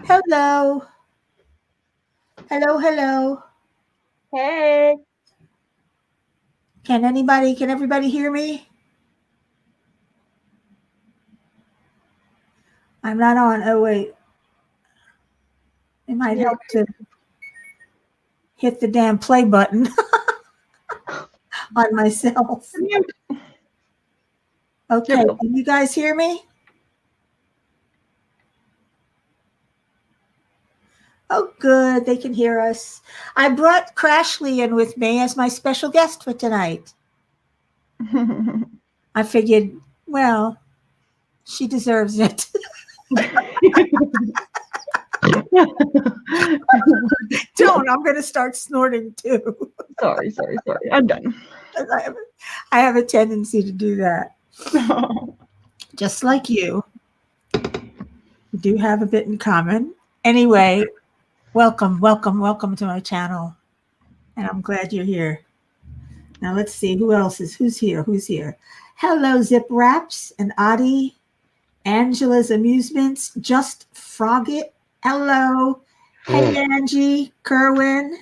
Hello. Hello, hello. Hey. Can everybody hear me? I'm not on. Oh, wait. It might help to hit the damn play button on myself. Okay, can you guys hear me? Oh, good. They can hear us. I brought Crashly in with me as my special guest for tonight. I figured, well, she deserves it. Don't. I'm going to start snorting too. Sorry. I'm done. I have a tendency to do that. Just like you. We do have a bit in common. Anyway, welcome to my channel. And I'm glad you're here. Now let's see who's here. Hello, Zip Wraps and Adi, Angela's Amusements, Just Frog It. Hello. Hey, Angie, Kerwin,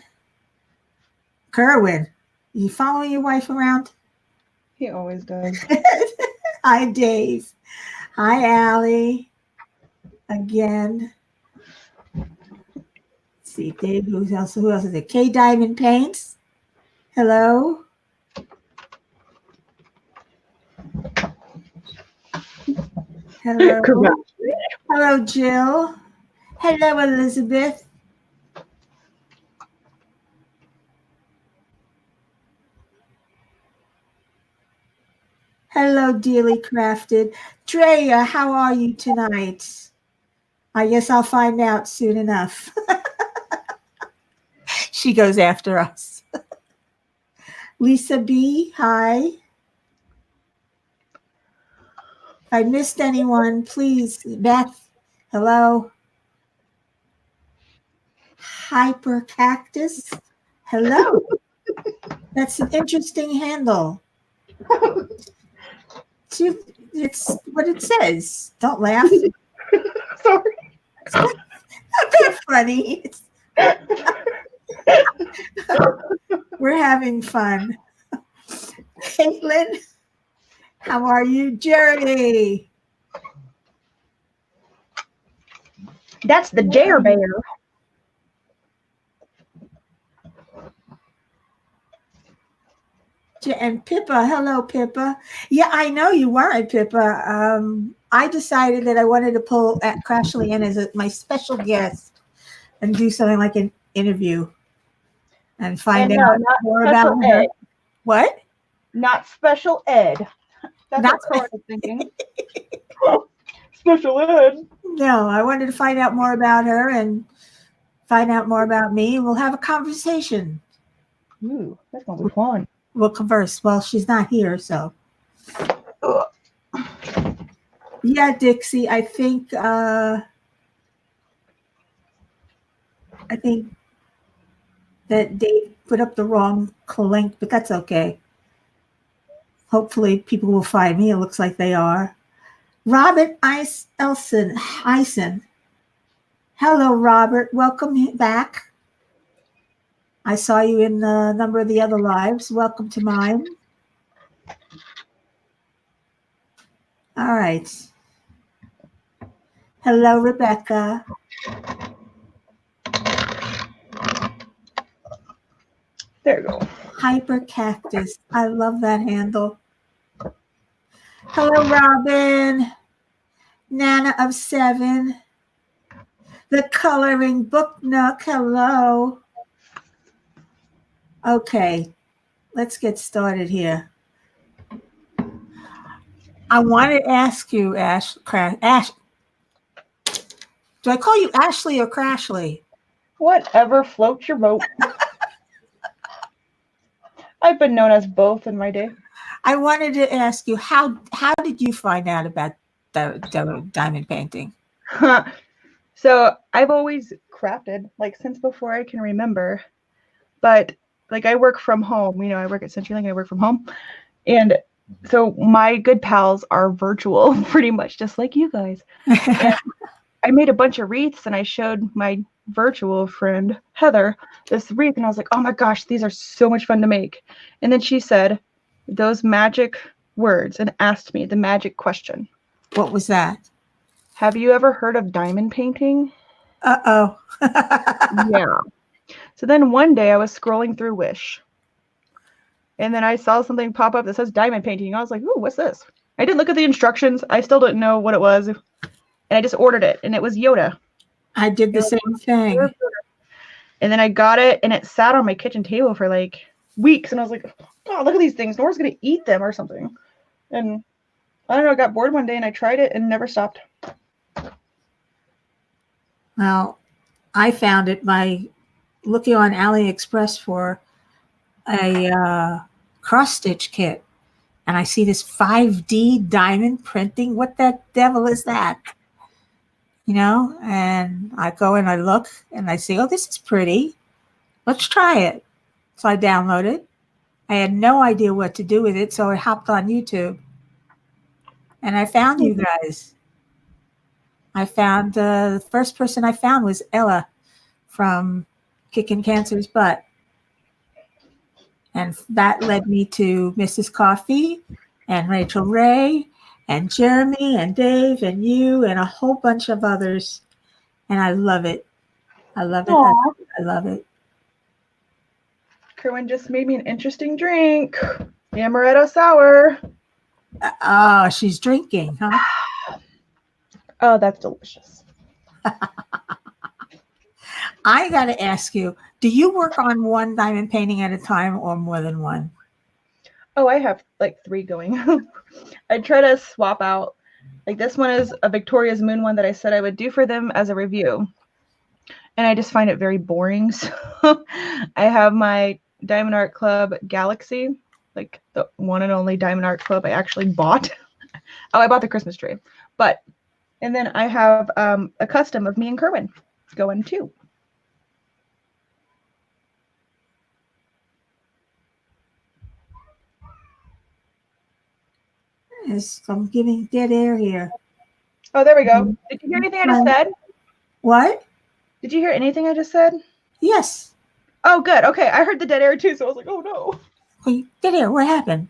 you following your wife around? He always does. Hi, Dave. Hi, Allie. Again. Let's see, Dave, who else is it? K Diamond Paints. Hello. Hello. Hello, Jill. Hello, Elizabeth. Hello, dearly crafted. Drea, how are you tonight? I guess I'll find out soon enough. She goes after us. Lisa B, hi. If I missed anyone, please. Beth, hello. Hyper Cactus, hello. That's an interesting handle. It's what it says. Don't laugh. Sorry. It's not that funny. We're having fun. Caitlin, how are you? Jerry. That's the Jer Bear. And Pippa, hello, Pippa. Yeah, I know you weren't, Pippa. I decided that I wanted to pull at Crashly in as my special guest and do something like an interview and find out more about her. Ed. What? Not special ed. That's not what I was thinking. Special ed. No, I wanted to find out more about her and find out more about me. We'll have a conversation. Ooh, that's gonna be fun. We'll converse. Well, she's not here, so. Yeah, Dixie, I think that Dave put up the wrong link, but that's okay. Hopefully people will find me. It looks like they are. Robert Eisen. Hello, Robert. Welcome back. I saw you in a number of the other lives. Welcome to mine. All right. Hello, Rebecca. There you go. Hyper Cactus. I love that handle. Hello, Robin. Nana of 7. The Coloring Book Nook. Hello. Okay, let's get started here. I want to ask you, Ash. Do I call you Ashley or Crashly? Whatever floats your boat. I've been known as both in my day. I wanted to ask you, how did you find out about the diamond painting? So I've always crafted, like, since before I can remember. But, like, I work from home. You know, I work at CenturyLink and I work from home. And so my good pals are virtual, pretty much just like you guys. And I made a bunch of wreaths, and I showed my virtual friend Heather this wreath, and I was like, oh my gosh, these are so much fun to make. And then she said those magic words and asked me the magic question. What was that? Have you ever heard of diamond painting? Uh-oh. Yeah. So then one day I was scrolling through Wish, and then I saw something pop up that says diamond painting. I was like, ooh, what's this? I didn't look at the instructions. I still didn't know what it was. And I just ordered it, and it was Yoda. I did the same thing. And then I got it, and it sat on my kitchen table for like weeks. And I was like, God, look at these things. Nora's going to eat them or something. And I don't know, I got bored one day, and I tried it and never stopped. Well, I found it by looking on AliExpress for a cross-stitch kit. And I see this 5D diamond printing. What the devil is that? You know, and I go and I look and I say, oh, this is pretty. Let's try it. So I download it. I had no idea what to do with it. So I hopped on YouTube and I found you guys. I found the first person I found was Ella from Kicking Cancer's Butt. And that led me to Mrs. Coffee and Rachel Ray and Jeremy and Dave and you and a whole bunch of others. And I love it. I love it. I love it. Kerwin just made me an interesting drink. Amaretto sour. Oh, she's drinking, huh? Oh, that's delicious. I got to ask you, do you work on one diamond painting at a time or more than one? Oh, I have like 3 going. I try to swap out. Like this one is a Victoria's Moon one that I said I would do for them as a review. And I just find it very boring. So I have my Diamond Art Club Galaxy, like the one and only Diamond Art Club I actually bought. Oh, I bought the Christmas tree. And then I have a custom of me and Kerwin going too. I'm giving dead air here. Oh, there we go. Did you hear anything I just said? What? Did you hear anything I just said? Yes. Oh, good. Okay. I heard the dead air too, so I was like, oh no. Wait, dead air, what happened?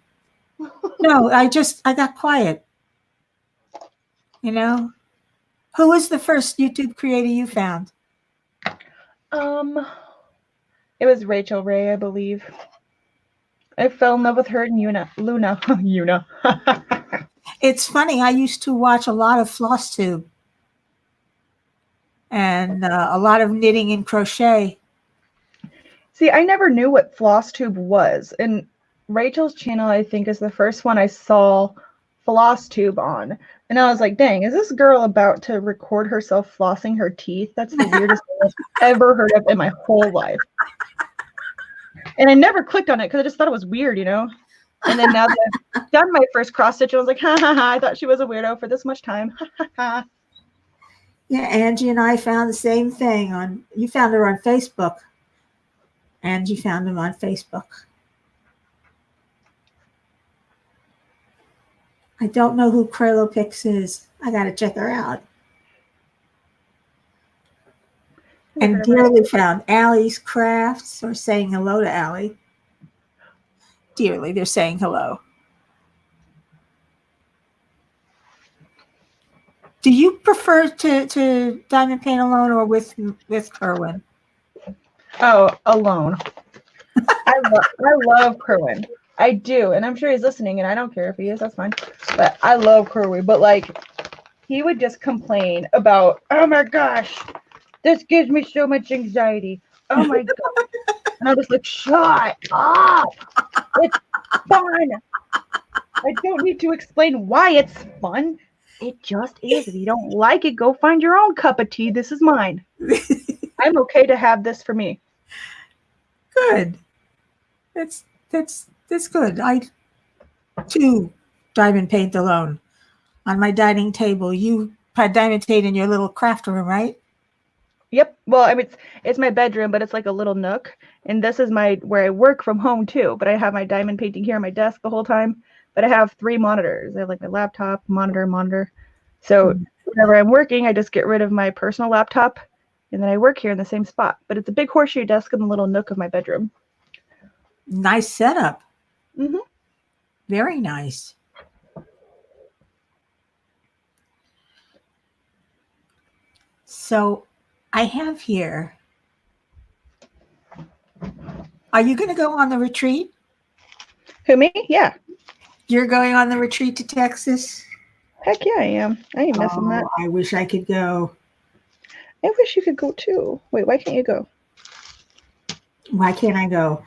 No, I got quiet. You know? Who was the first YouTube creator you found? It was Rachel Ray, I believe. I fell in love with her and Luna. It's funny. I used to watch a lot of FlossTube and a lot of knitting and crochet. See, I never knew what FlossTube was. And Rachel's channel, I think, is the first one I saw FlossTube on. And I was like, dang, is this girl about to record herself flossing her teeth? That's the weirdest thing I've ever heard of in my whole life. And I never clicked on it because I just thought it was weird, you know? And then now that I've done my first cross stitch, I was like, ha ha ha, I thought she was a weirdo for this much time. Ha ha ha. Yeah, Angie and I found the same thing you found her on Facebook. Angie found him on Facebook. I don't know who Kralopix is. I got to check her out. And dearly found Allie's Crafts, or saying hello to Allie. Dearly, they're saying hello. Do you prefer to diamond paint alone or with Kerwin? Oh, alone. I love Kerwin. I do, and I'm sure he's listening, and I don't care if he is. That's fine. But I love Kerwin. But like, he would just complain about, oh my gosh, this gives me so much anxiety. Oh my god. And I was like, shut up. It's fun. I don't need to explain why it's fun. It just is. If you don't like it, go find your own cup of tea. This is mine. I'm okay to have this for me. Good. That's good. I too diamond paint alone on my dining table. You diamond paint in your little craft room, right? Yep. Well, I mean, it's my bedroom, but it's like a little nook. And this is where I work from home too. But I have my diamond painting here on my desk the whole time. But I have 3 monitors. I have like my laptop, monitor. So whenever I'm working, I just get rid of my personal laptop, and then I work here in the same spot. But it's a big horseshoe desk in the little nook of my bedroom. Nice setup. Mm-hmm. Very nice. So I have here. Are you going to go on the retreat? Who, me? Yeah. You're going on the retreat to Texas? Heck yeah, I am. I ain't missing that. I wish I could go. I wish you could go too. Wait, why can't you go? Why can't I go?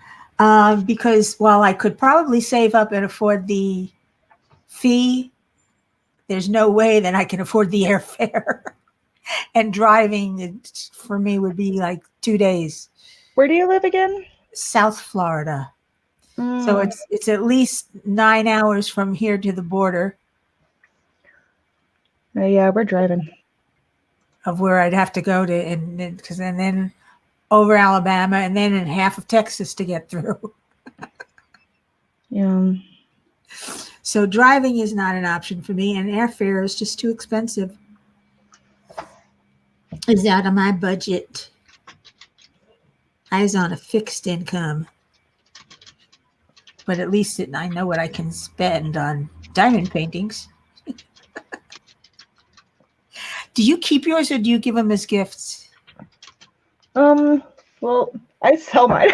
Because while I could probably save up and afford the fee, there's no way that I can afford the airfare. And driving for me would be like 2 days. Where do you live again? South Florida. So it's at least 9 hours from here to the border. Yeah, we're driving. Of where I'd have to go to, and then over Alabama, and then in half of Texas to get through. Yeah. So driving is not an option for me, and airfare is just too expensive. It's out of my budget. I was on a fixed income, but at least I know what I can spend on diamond paintings. Do you keep yours or do you give them as gifts? Well, I sell mine.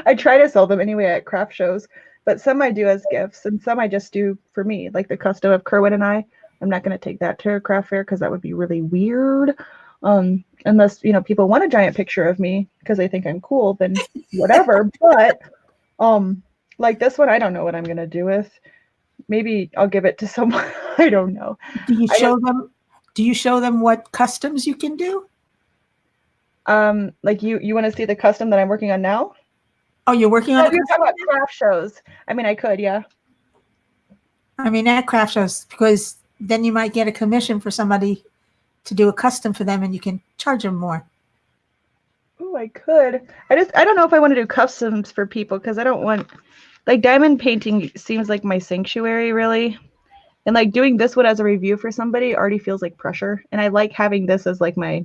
I try to sell them anyway at craft shows, but some I do as gifts and some I just do for me, like the custom of Kerwin and I. I'm not going to take that to a craft fair because that would be really weird. Unless, people want a giant picture of me because they think I'm cool, then whatever. But like this one, I don't know what I'm going to do with. Maybe I'll give it to someone. I don't know. Do you show them what customs you can do? Like you want to see the custom that I'm working on now? Oh, you're working on it? You're talking about craft shows. I mean, I could, yeah. I mean, at craft shows, because then you might get a commission for somebody to do a custom for them and you can charge them more. Oh, I could. I don't know if I want to do customs for people because I don't want, like, diamond painting seems like my sanctuary, really. And like doing this one as a review for somebody already feels like pressure. And I like having this as like my,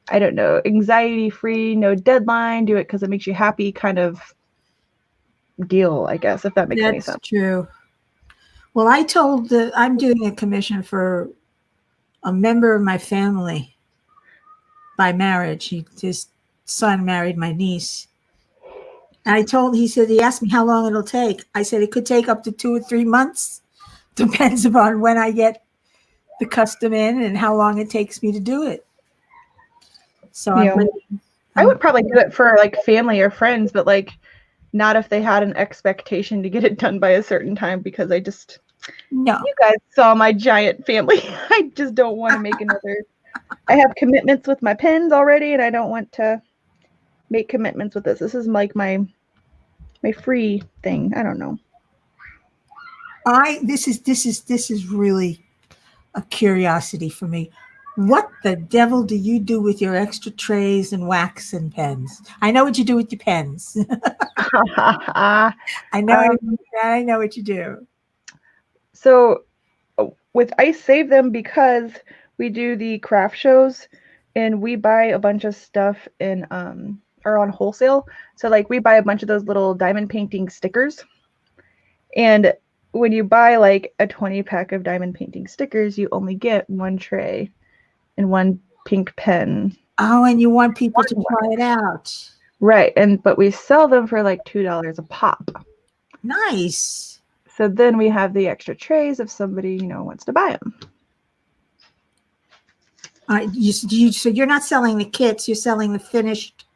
I don't know, anxiety-free, no deadline, do it because it makes you happy kind of deal, I guess, if that makes any sense. That's true. Well, I'm doing a commission for a member of my family by marriage. His son married my niece. And he asked me how long it'll take. I said, it could take up to 2 or 3 months. Depends upon when I get the custom in and how long it takes me to do it. So yeah. I would probably do it for like family or friends, but like not if they had an expectation to get it done by a certain time because no. You guys saw my giant family. I just don't want to make another. I have commitments with my pens already and I don't want to make commitments with this. This is like my free thing. I don't know. This is really a curiosity for me. What the devil do you do with your extra trays and wax and pens? I know what you do with your pens. I know what you do. So I save them because we do the craft shows and we buy a bunch of stuff or on wholesale. So like we buy a bunch of those little diamond painting stickers. And when you buy like a 20-pack of diamond painting stickers, you only get 1 tray and 1 pink pen. Oh, and you want people to try it out. Right. But we sell them for like $2 a pop. Nice. So then we have the extra trays if somebody, wants to buy them. So you're not selling the kits, you're selling the finished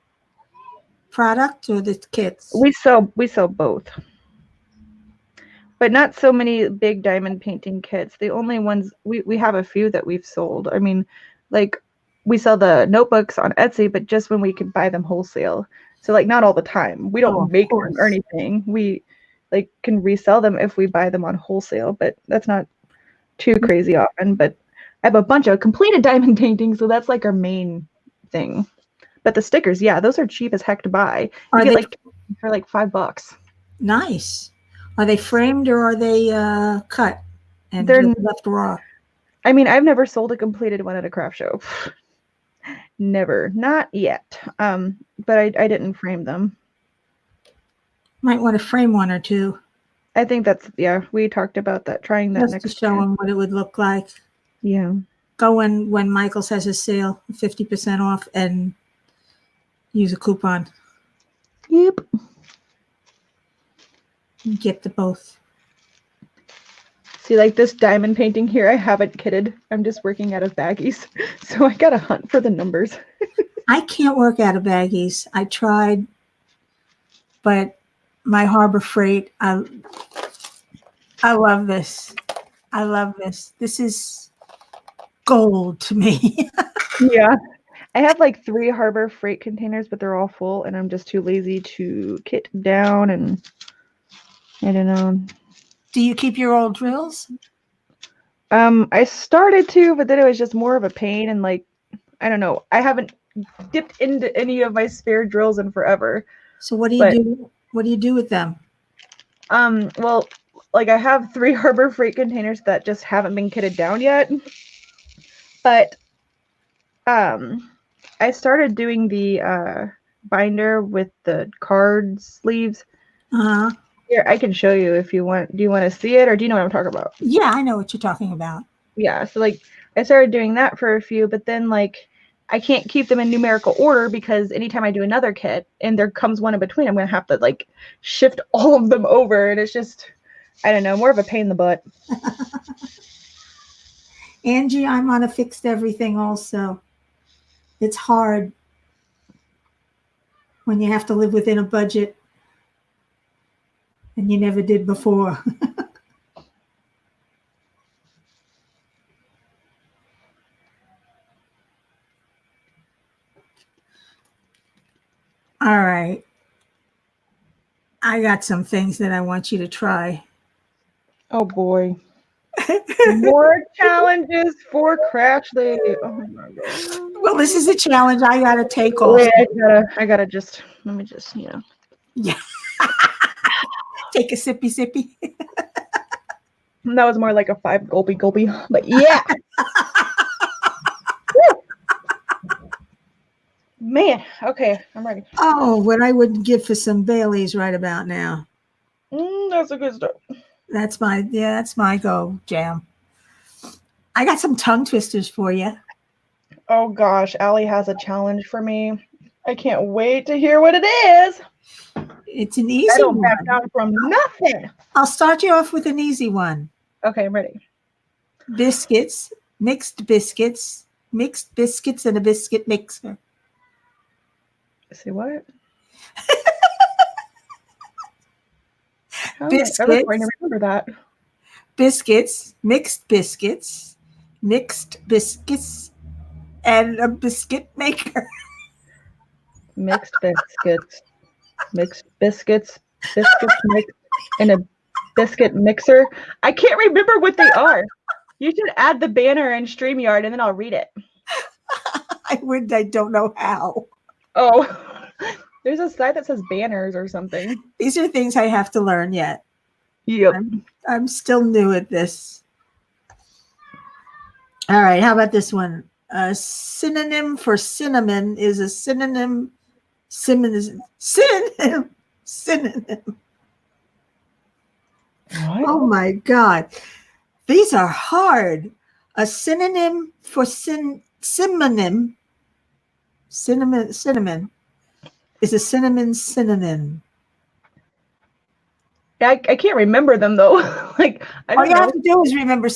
product or the kits? We sell both. But not so many big diamond painting kits. The only ones, we have a few that we've sold. I mean, like we sell the notebooks on Etsy, but just when we can buy them wholesale. So like not all the time. We don't make them or anything. We like can resell them if we buy them on wholesale, but that's not too crazy often. But I have a bunch of completed diamond paintings, so that's like our main thing. But the stickers, yeah, those are cheap as heck to buy. You get like for like $5. Nice. Are they framed or are they cut and they're left raw? I mean, I've never sold a completed one at a craft show. Never, not yet. But I didn't frame them. Might want to frame one or two. I think that's, yeah, we talked about that, trying that Just next to show year. them what it would look like. Yeah. Go when Michael's has his sale, 50% off, and use a coupon. Yep. Get the both. See, like this diamond painting here, I haven't kitted. I'm just working out of baggies. So I gotta hunt for the numbers. I can't work out of baggies. I tried, but my Harbor Freight, I love this. I love this. This is gold to me. Yeah. I have like 3 Harbor Freight containers, but they're all full, and I'm just too lazy to kit down, and I don't know. Do you keep your old drills? I started to, but then it was just more of a pain, and like, I don't know. I haven't dipped into any of my spare drills in forever. So what do you do? What do you do with them? Well, like I have 3 Harbor Freight containers that just haven't been kitted down yet. But I started doing the binder with the card sleeves. Uh-huh. Here, I can show you if you want. Do you want to see it, or do you know what I'm talking about? Yeah, I know what you're talking about. Yeah, so like I started doing that for a few, but then like I can't keep them in numerical order because anytime I do another kit and there comes one in between, I'm gonna have to like shift all of them over, and it's just, I don't know, more of a pain in the butt. Angie, I'm on a fixed everything also. It's hard when you have to live within a budget and you never did before. All right. I got some things that I want you to try. Oh boy. More challenges for Crashly. Oh my god. Well, this is a challenge I got to take also. Wait, I gotta just, let me just, Yeah. Take a sippy. That was more like a 5 gulpy, but yeah. Man, okay, I'm ready. Oh, what I wouldn't give for some Baileys right about now. That's a good start. That's my go jam. I got some tongue twisters for you. Oh gosh, Allie has a challenge for me. I can't wait to hear what it is. It's an easy I don't one. back down from nothing. I'll start you off with an easy one. Okay, I'm ready. Biscuits, mixed biscuits and a biscuit mixer. See what? How Biscuits. am I ever going to remember that? Biscuits, mixed biscuits, and a biscuit maker. Mixed biscuits mixed, and a biscuit mixer. I can't remember what they are. You should add the banner in StreamYard and then I'll read it. I don't know how. Oh, there's a site that says banners or something. These are things I have to learn yet. Yep. I'm still new at this. All right, how about this one? A synonym for cinnamon is a synonym. Synonym. What? Oh my God. These are hard. A synonym for cinnamon is a cinnamon synonym. I can't remember them though. Like I don't All you know. have to do is remember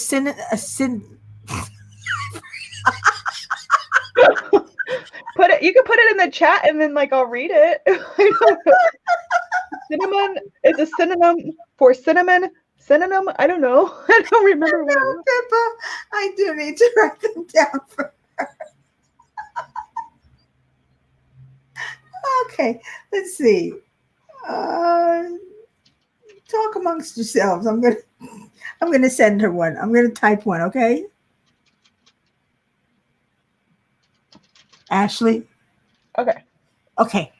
You can put it in the chat and then like I'll read it. Cinnamon is a synonym for cinnamon. Synonym? I don't know. I don't remember what it was. Pippa, I do need to write them down for her. Okay, let's see. Talk amongst yourselves. I'm gonna send her one. I'm gonna type one, okay? Ashley? Okay. Okay.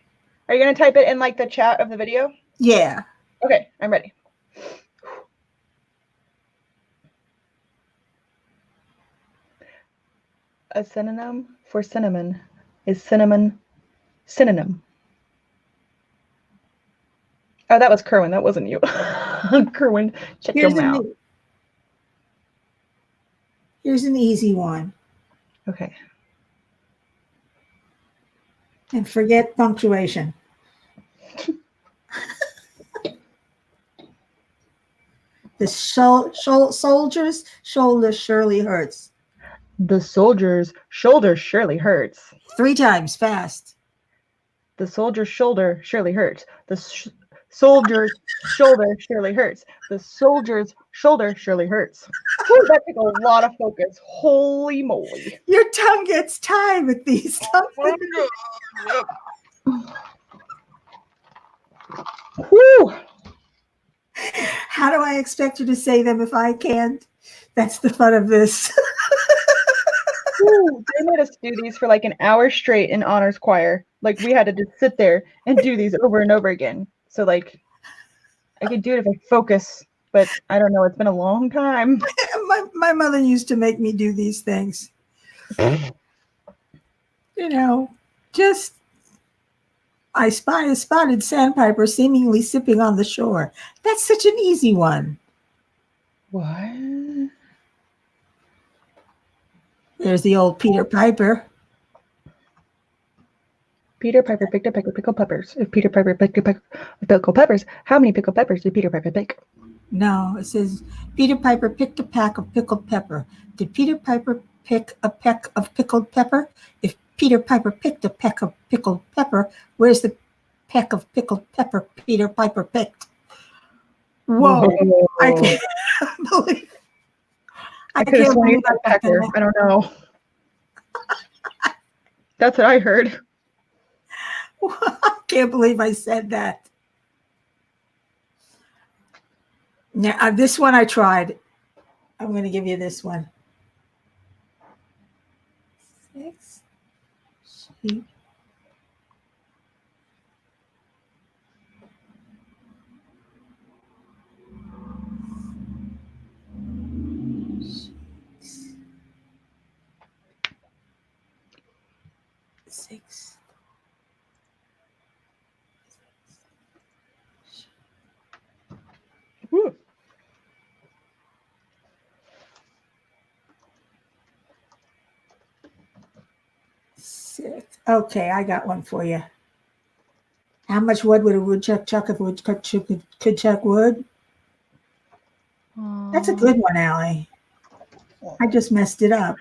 Are you gonna type it in like the chat of the video? Yeah. Okay, I'm ready. A synonym for cinnamon is cinnamon synonym. Oh, that was Kerwin. That wasn't you. Kerwin, shut your mouth. Here's an easy one. Okay. And forget punctuation. The soldier's shoulder surely hurts. The soldier's shoulder surely hurts. 3 times fast. The soldier's shoulder surely hurts. The soldier's shoulder surely hurts. The soldier's shoulder surely hurts. Ooh, that took a lot of focus. Holy moly. Your tongue gets tied with these. Whew. How do I expect you to say them if I can't? That's the fun of this. Ooh, they made us do these for like an hour straight in honors choir. Like we had to just sit there and do these over and over again. So like I could do it if I focus, but I don't know. It's been a long time. My mother used to make me do these things. You know, just I spy a spotted sandpiper seemingly sipping on the shore. That's such an easy one. What? There's the old Peter Piper. Peter Piper picked a peck of pickled peppers. If Peter Piper picked a peck of pickled peppers, how many pickled peppers did Peter Piper pick? No, it says Peter Piper picked a pack of pickled pepper. Did Peter Piper pick a peck of pickled pepper? If Peter Piper picked a peck of pickled pepper, where's the peck of pickled pepper Peter Piper picked? Whoa. I can't believe I could have sworn you said pecker. I don't know. That's what I heard. I can't believe I said that. Now, this one I tried. I'm going to give you this one. 6 sheep. Six. Woo. Six. Okay, I got one for you. How much wood would a woodchuck chuck if a woodchuck could chuck wood? That's a good one, Allie. I just messed it up.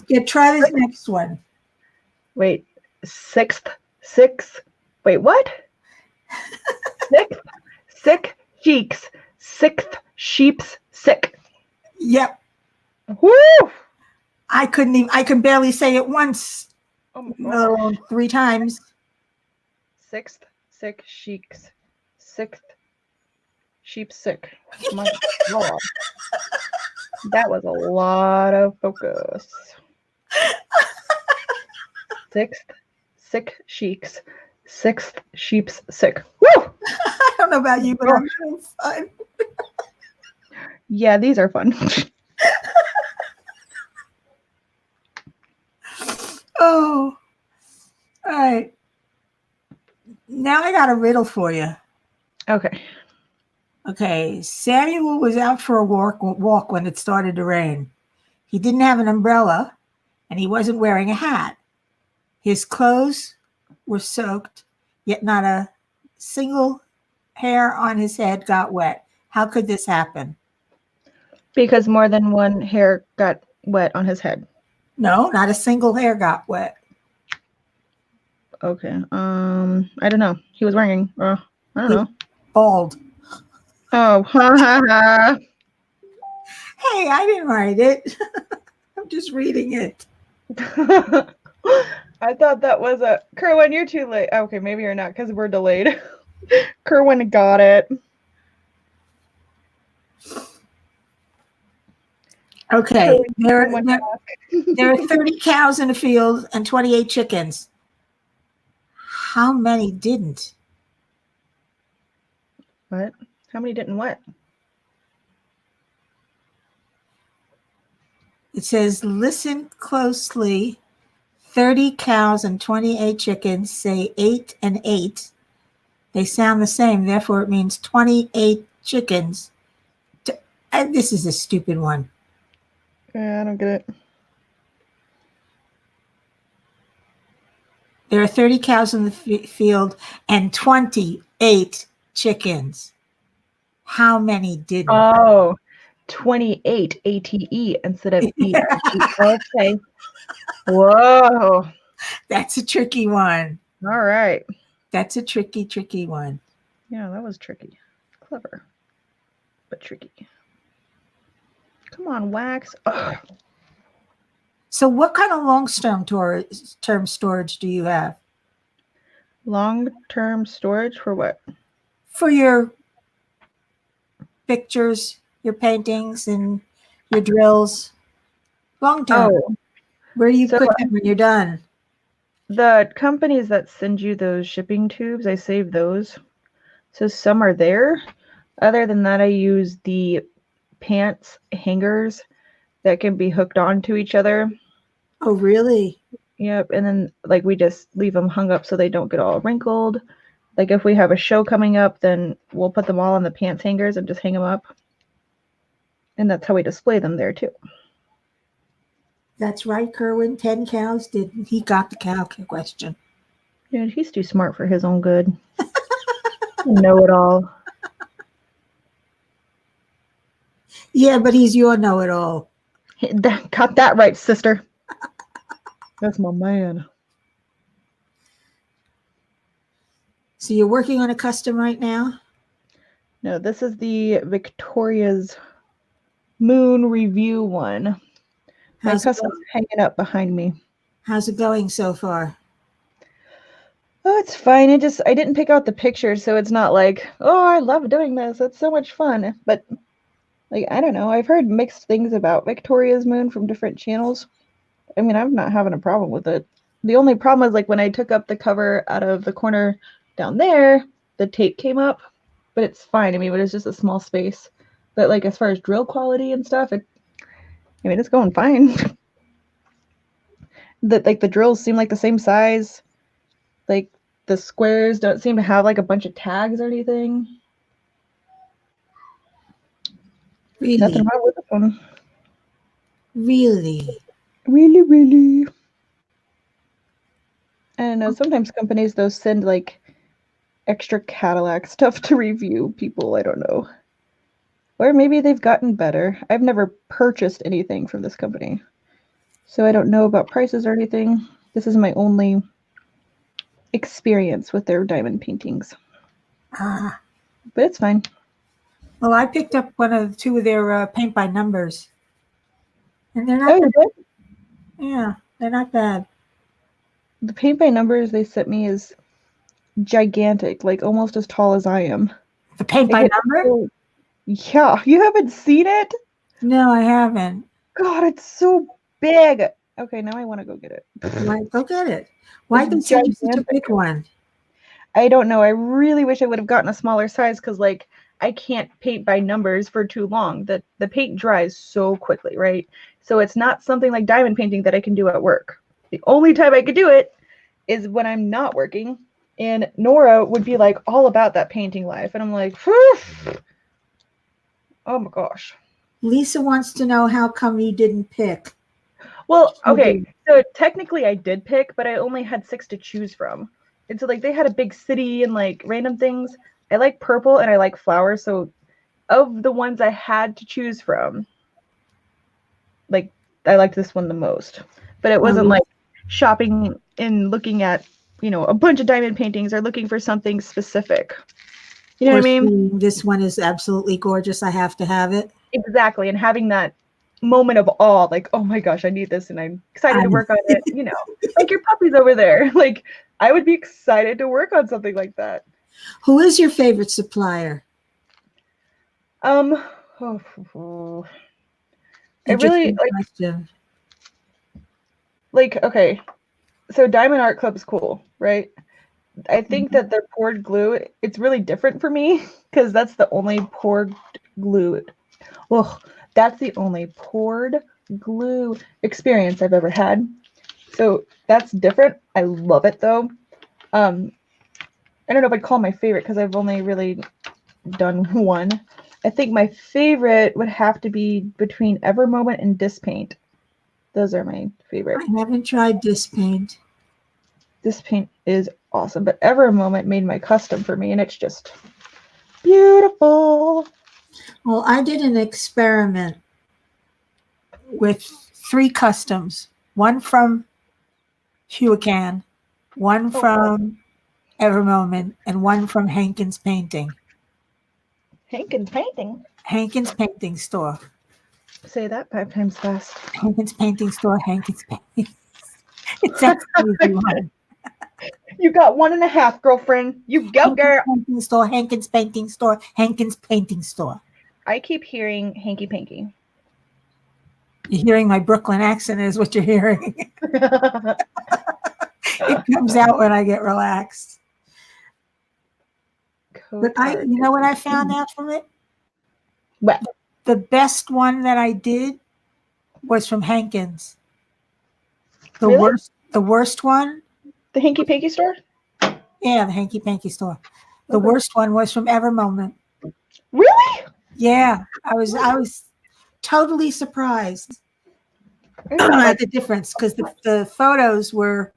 Yeah, try this next one. Wait, sixth. Wait, what? Sick cheeks. Sixth sheep's sick. Yep. Woo! I can barely say it once. Oh, 3 times. Sixth sick sheep's. Sixth sheep's sick. My God. That was a lot of focus. Sixth sick sheep's. Sixth sheep's sick. Woo! I don't know about you, but I'm having fun. Yeah, these are fun. Oh, all right. Now I got a riddle for you. Okay. Okay, Samuel was out for a walk when it started to rain. He didn't have an umbrella, and he wasn't wearing a hat. His clothes were soaked, yet not a single hair on his head got wet. How could this happen? Because more than one hair got wet on his head. No, not a single hair got wet. Okay. I don't know. He was wearing. I don't know. Bald. Oh, ha ha ha. Hey, I didn't write it. I'm just reading it. I thought that was a Kerwin. You're too late. Okay, maybe you're not because we're delayed. Kerwin got it. Okay, there are 30 cows in the field and 28 chickens. How many didn't? What? How many didn't what? It says, listen closely. 30 cows and 28 chickens say 8 and 8. They sound the same, therefore it means 28 chickens. This is a stupid one. Yeah, I don't get it. There are 30 cows in the field and 28 chickens. How many didn't? Oh, 28 ATE instead of ERG. Okay. Whoa. That's a tricky one. All right. That's a tricky one. Yeah, that was tricky. Clever, but tricky. Come on, wax. Ugh. So what kind of long-term storage do you have? Long-term storage for what? For your pictures, your paintings, and your drills. Long-term. Oh, Where do you so put them when you're done? the companies that send you those shipping tubes, I save those. So some are there. Other than that, I use the pants hangers that can be hooked onto each other. Oh, really? Yep. And then like we just leave them hung up so they don't get all wrinkled. Like if we have a show coming up, then we'll put them all on the pants hangers and just hang them up. And that's how we display them there too. That's right, Kerwin. 10 cows didn't. He got the cow question. Dude, he's too smart for his own good. Know it all. Yeah, but he's your know-it-all. Got that right, sister. That's my man. So you're working on a custom right now? No, this is the Victoria's Moon review one. My custom's hanging up behind me. How's it going so far? Oh, it's fine. I didn't pick out the pictures, so it's not like, oh, I love doing this. It's so much fun. But like, I don't know. I've heard mixed things about Victoria's Moon from different channels. I mean, I'm not having a problem with it. The only problem is like when I took up the cover out of the corner down there, the tape came up, but it's fine. I mean, but it's just a small space. But like as far as drill quality and stuff, it's going fine. The drills seem like the same size. Like the squares don't seem to have like a bunch of tags or anything. Really? Nothing wrong with this one. Really? Really? I don't know. Sometimes companies, they'll send like extra Cadillac stuff to review people. I don't know. Or maybe they've gotten better. I've never purchased anything from this company, so I don't know about prices or anything. This is my only experience with their diamond paintings. But it's fine. Well, I picked up two of their paint by numbers. And they're not bad. Yeah, they're not bad. The paint by numbers they sent me is gigantic, like almost as tall as I am. The paint by number? Yeah, you haven't seen it? No, I haven't. God, it's so big. Okay, now I want to go get it. Go get it. Why did they send you such a big one? I don't know. I really wish I would have gotten a smaller size because, like, I can't paint by numbers for too long. The paint dries so quickly, right? So it's not something like diamond painting that I can do at work. The only time I could do it is when I'm not working. And Nora would be like all about that painting life. And I'm like, whew. Oh my gosh. Lisa wants to know how come you didn't pick. Well, okay. So technically I did pick, but I only had 6 to choose from. And so like they had a big city and like random things. I like purple and I like flowers. So of the ones I had to choose from, like I liked this one the most. But it wasn't like shopping and looking at, a bunch of diamond paintings or looking for something specific. You know what I mean? This one is absolutely gorgeous. I have to have it. Exactly. And having that moment of awe, like, oh my gosh, I need this and I'm excited to work on it. Like your puppy's over there. Like I would be excited to work on something like that. Who is your favorite supplier? I really like, okay, so Diamond Art Club is cool, right? I think that their poured glue, it's really different for me because that's the only poured glue. That's the only poured glue experience I've ever had. So that's different. I love it though. I don't know if I'd call my favorite because I've only really done one. I think my favorite would have to be between Evermoment and Disc Paint. Those are my favorite. I haven't tried Disc Paint. Disc Paint is awesome, but Evermoment made my custom for me, and it's just beautiful. Well, I did an experiment with 3 customs. One from Huacan, one from Evermoment, and one from Hankins Painting. Hankins Painting? Hankins Painting Store. Say that 5 times fast. Hankins Painting Store, Hankins Painting. It's that easy one. You got 1.5, girlfriend. You go, Hankins girl. Painting Store, Hankins Painting Store, Hankins Painting Store. I keep hearing hanky panky. You're hearing my Brooklyn accent is what you're hearing. It comes out when I get relaxed. But you know what I found out from it? What? The best one that I did was from Hankins. Really? The worst one. The hanky panky store? Yeah, the Hanky Panky Store. The worst one was from Evermoment. Really? Yeah, I was totally surprised at the difference because the photos were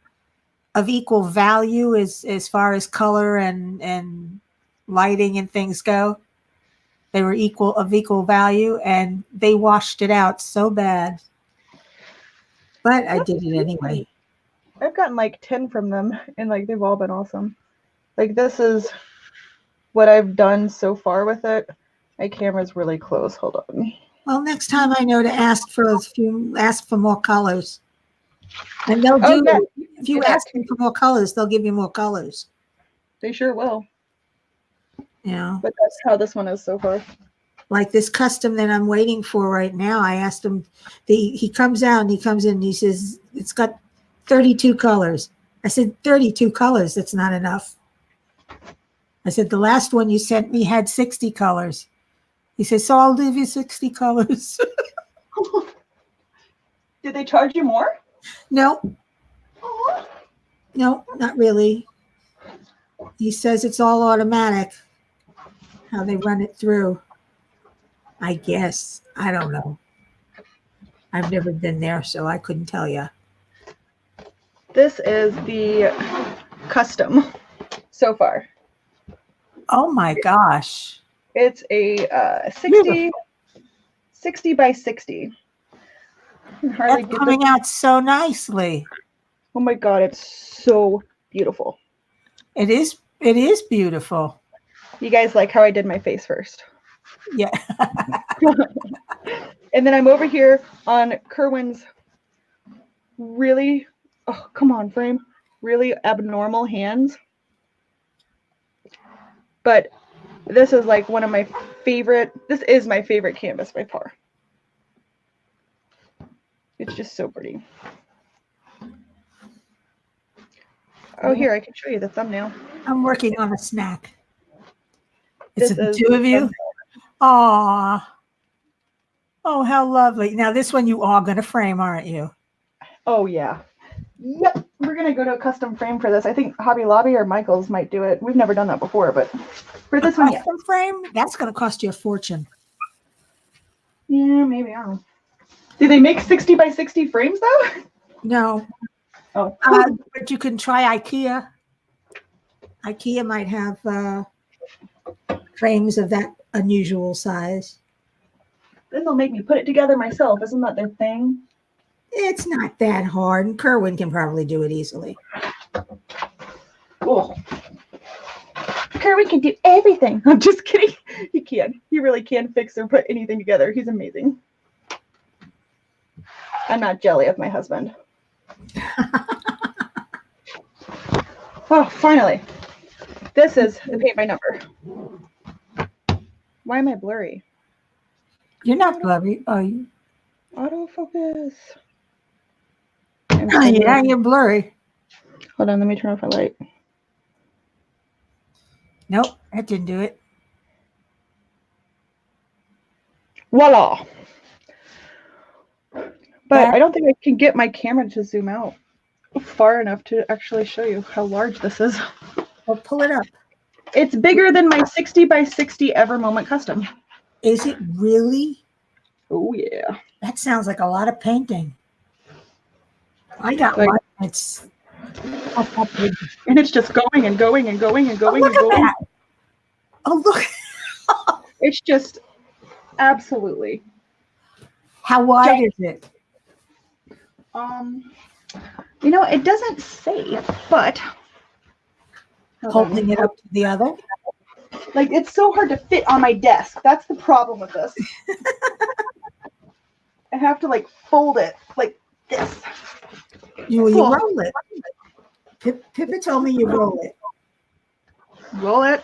of equal value as far as color and lighting and things go. They were of equal value, and they washed it out so bad. But I did it anyway. I've gotten like 10 from them, and like they've all been awesome. Like this is what I've done so far with it. My camera's really close. Hold on. Well, next time I know to ask for more colors. And they'll do it. If you ask them for more colors, they'll give you more colors. They sure will. Yeah. But that's how this one is so far. Like this custom that I'm waiting for right now, I asked him, he comes out and he comes in and he says, it's got 32 colors. I said, 32 colors, that's not enough. I said, the last one you sent me had 60 colors. He says, so I'll give you 60 colors. Did they charge you more? No. No, not really. He says it's all automatic, how they run it through. I guess. I don't know. I've never been there, so I couldn't tell you. This is the custom so far. Oh my gosh. It's a 60 by 60. That's coming out so nicely. Oh my God, it's so beautiful. It is beautiful. You guys like how I did my face first? Yeah. And then I'm over here on Kerwin's really, oh, come on, frame, really abnormal hands. But this is like one of my favorite, this is my favorite canvas by far. It's just so pretty. Oh, here, I can show you the thumbnail. I'm working on a snack. It's the 2 of you? Aw. Oh, how lovely. Now, this one you are going to frame, aren't you? Oh, yeah. Yep. We're going to go to a custom frame for this. I think Hobby Lobby or Michael's might do it. We've never done that before, but for this one, yeah. Custom frame? That's going to cost you a fortune. Yeah, maybe. I don't know. Do they make 60 by 60 frames, though? No. Oh. But you can try IKEA. IKEA might have frames of that unusual size. Then they'll make me put it together myself. Isn't that their thing? It's not that hard, and Kerwin can probably do it easily. Cool. Kerwin can do everything. I'm just kidding. He can. He really can fix or put anything together. He's amazing. I'm not jelly of my husband. Oh, finally. This is the paint by number. Why am I blurry? You're not blurry, are you? Autofocus. Yeah, you're blurry. Hold on, let me turn off my light. Nope, that didn't do it. Voila. But I don't think I can get my camera to zoom out far enough to actually show you how large this is. Well, pull it up. It's bigger than my 60 by 60 Ever Moment Custom. Is it really? Oh, yeah. That sounds like a lot of painting. I got Like, one. It's up. and it's just going and going and going and going look and going. at that. Oh, look. It's just absolutely. How wide is it? You know, it doesn't say, but Holding it up to the other. Like, it's so hard to fit on my desk. That's the problem with this. I have to like fold it like this. You roll it. Pippa told me you roll it. Roll it.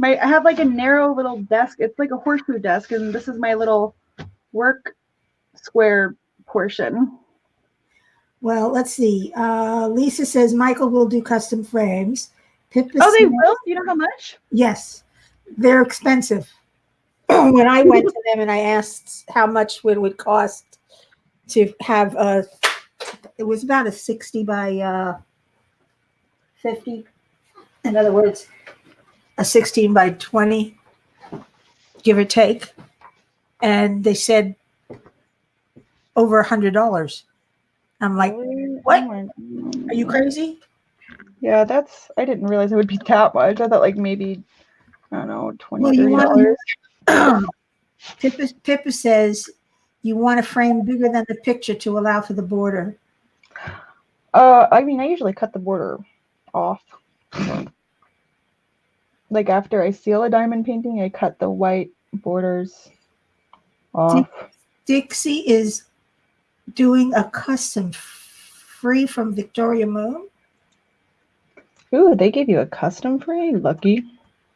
I have like a narrow little desk. It's like a horseshoe desk, and this is my little work square portion. Well, let's see. Lisa says Michael will do custom frames. Pippa Oh, they says, will? You know how much? yes, they're expensive. When I went to them and I asked how much it would cost to have it was about a 60 by 50. In other words, a 16 by 20, give or take. And they said over $100. I'm like, what? Are you crazy? Yeah, I didn't realize it would be that much. I thought like maybe, I don't know, $20, Well, $30. Pippa says you want a frame bigger than the picture to allow for the border. I mean, I usually cut the border off. Like after I seal a diamond painting, I cut the white borders off. Dixie is doing a custom free from Victoria Moon. Ooh, they gave you a custom free? Lucky.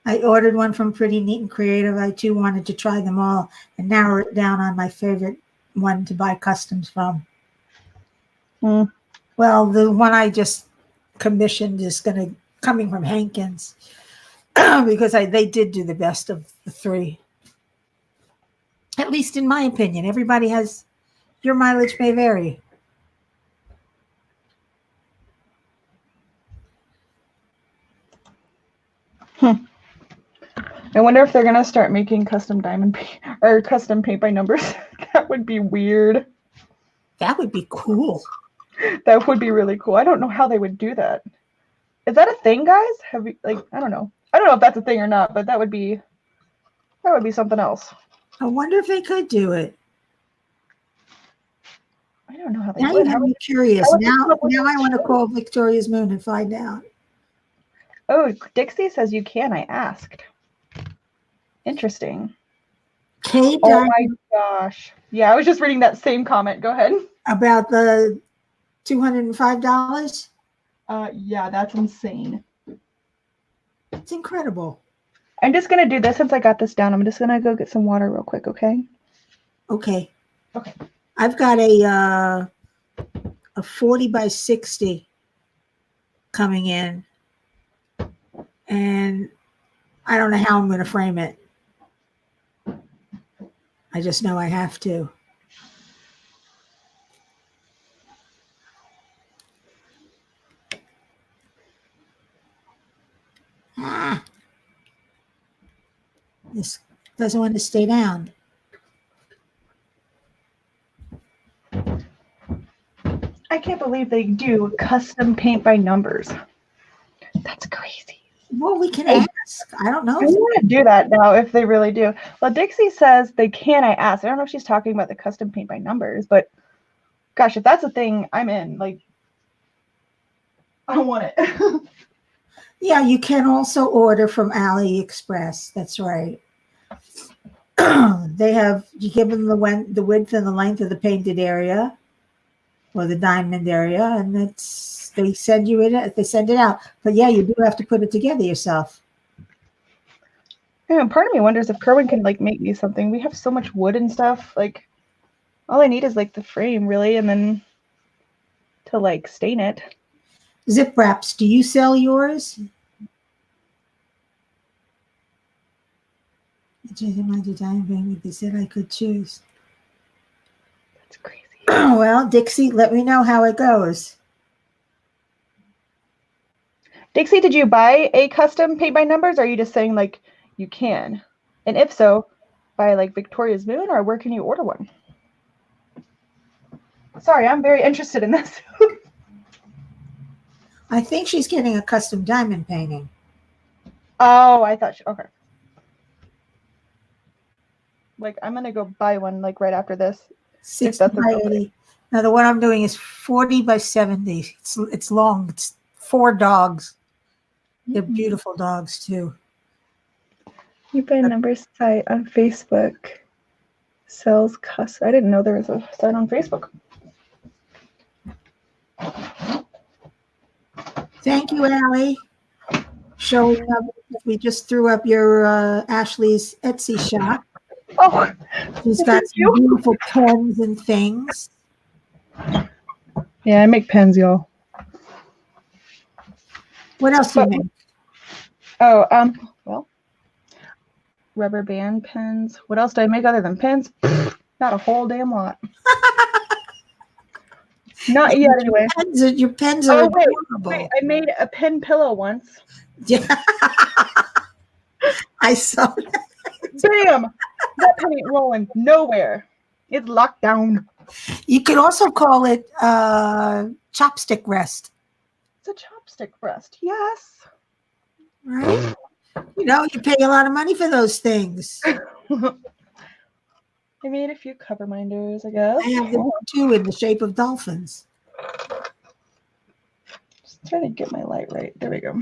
I ordered one from Pretty Neat and Creative. I too wanted to try them all and narrow it down on my favorite one to buy customs from. Well, the one I just commissioned is coming from Hankins because they did do the best of the three. At least in my opinion. Everybody has, your mileage may vary. I wonder if they're gonna start making custom diamond paint or custom paint by numbers. That would be weird. That would be cool. That would be really cool. I don't know how they would do that. Is that a thing, guys? Have you I don't know. I don't know if that's a thing or not, but that would be something else. I wonder if they could do it. I don't know how they Now would. you have me curious. Now I want to call Victoria's Moon and find out. Oh, Dixie says you can. I asked. Interesting. Oh my gosh. Yeah, I was just reading that same comment. Go ahead. About the $205? Yeah, that's insane. It's incredible. I'm just gonna do this since I got this down. I'm just gonna go get some water real quick, okay? Okay. Okay. I've got a 40 by 60 coming in, and I don't know how I'm going to frame it. I just know I have to. This doesn't want to stay down. I can't believe they do custom paint by numbers. That's crazy. Well, we can ask. I don't know. I want to do that now if they really do. Well, Dixie says they can. I asked. I don't know if she's talking about the custom paint by numbers, but gosh, if that's a thing, I'm in. Like, I want it. Yeah, you can also order from AliExpress. That's right. You give them the width and the length of the painted area or the diamond area, and they send you it. They send it out. But yeah, you do have to put it together yourself. Yeah, part of me wonders if Kerwin can like make me something. We have so much wood and stuff. Like, all I need is like the frame, really, and then to like stain it. Zip wraps. Do you sell yours? They said I could choose. That's crazy. Well, Dixie, let me know how it goes. Dixie, did you buy a custom paint by numbers, or are you just saying like you can? And if so, by like Victoria's Moon, or where can you order one? Sorry, I'm very interested in this. I think she's getting a custom diamond painting. Oh, I thought okay. Like I'm gonna go buy one like right after this. 60 by 80. Now the one I'm doing is 40 by 70. It's long. It's 4 dogs. They're beautiful dogs too. You buy numbers site on Facebook. Sells custom. I didn't know there was a site on Facebook. Thank you, Allie. Showing up. We just threw up your Ashley's Etsy shop. Oh, she's got some beautiful pens and things. Yeah, I make pens, y'all. What else do you make? Oh, well, rubber band pens. What else do I make other than pens? Not a whole damn lot. Not yet, anyway. Your pens are adorable. Wait, I made a pen pillow once. Yeah. I saw that. Bam! That pen ain't rolling nowhere. It's locked down. You could also call it chopstick rest. It's a chopstick rest, yes. Right? You know, you pay a lot of money for those things. I made a few cover minders, I guess. I have them too in the shape of dolphins. Just trying to get my light right. There we go.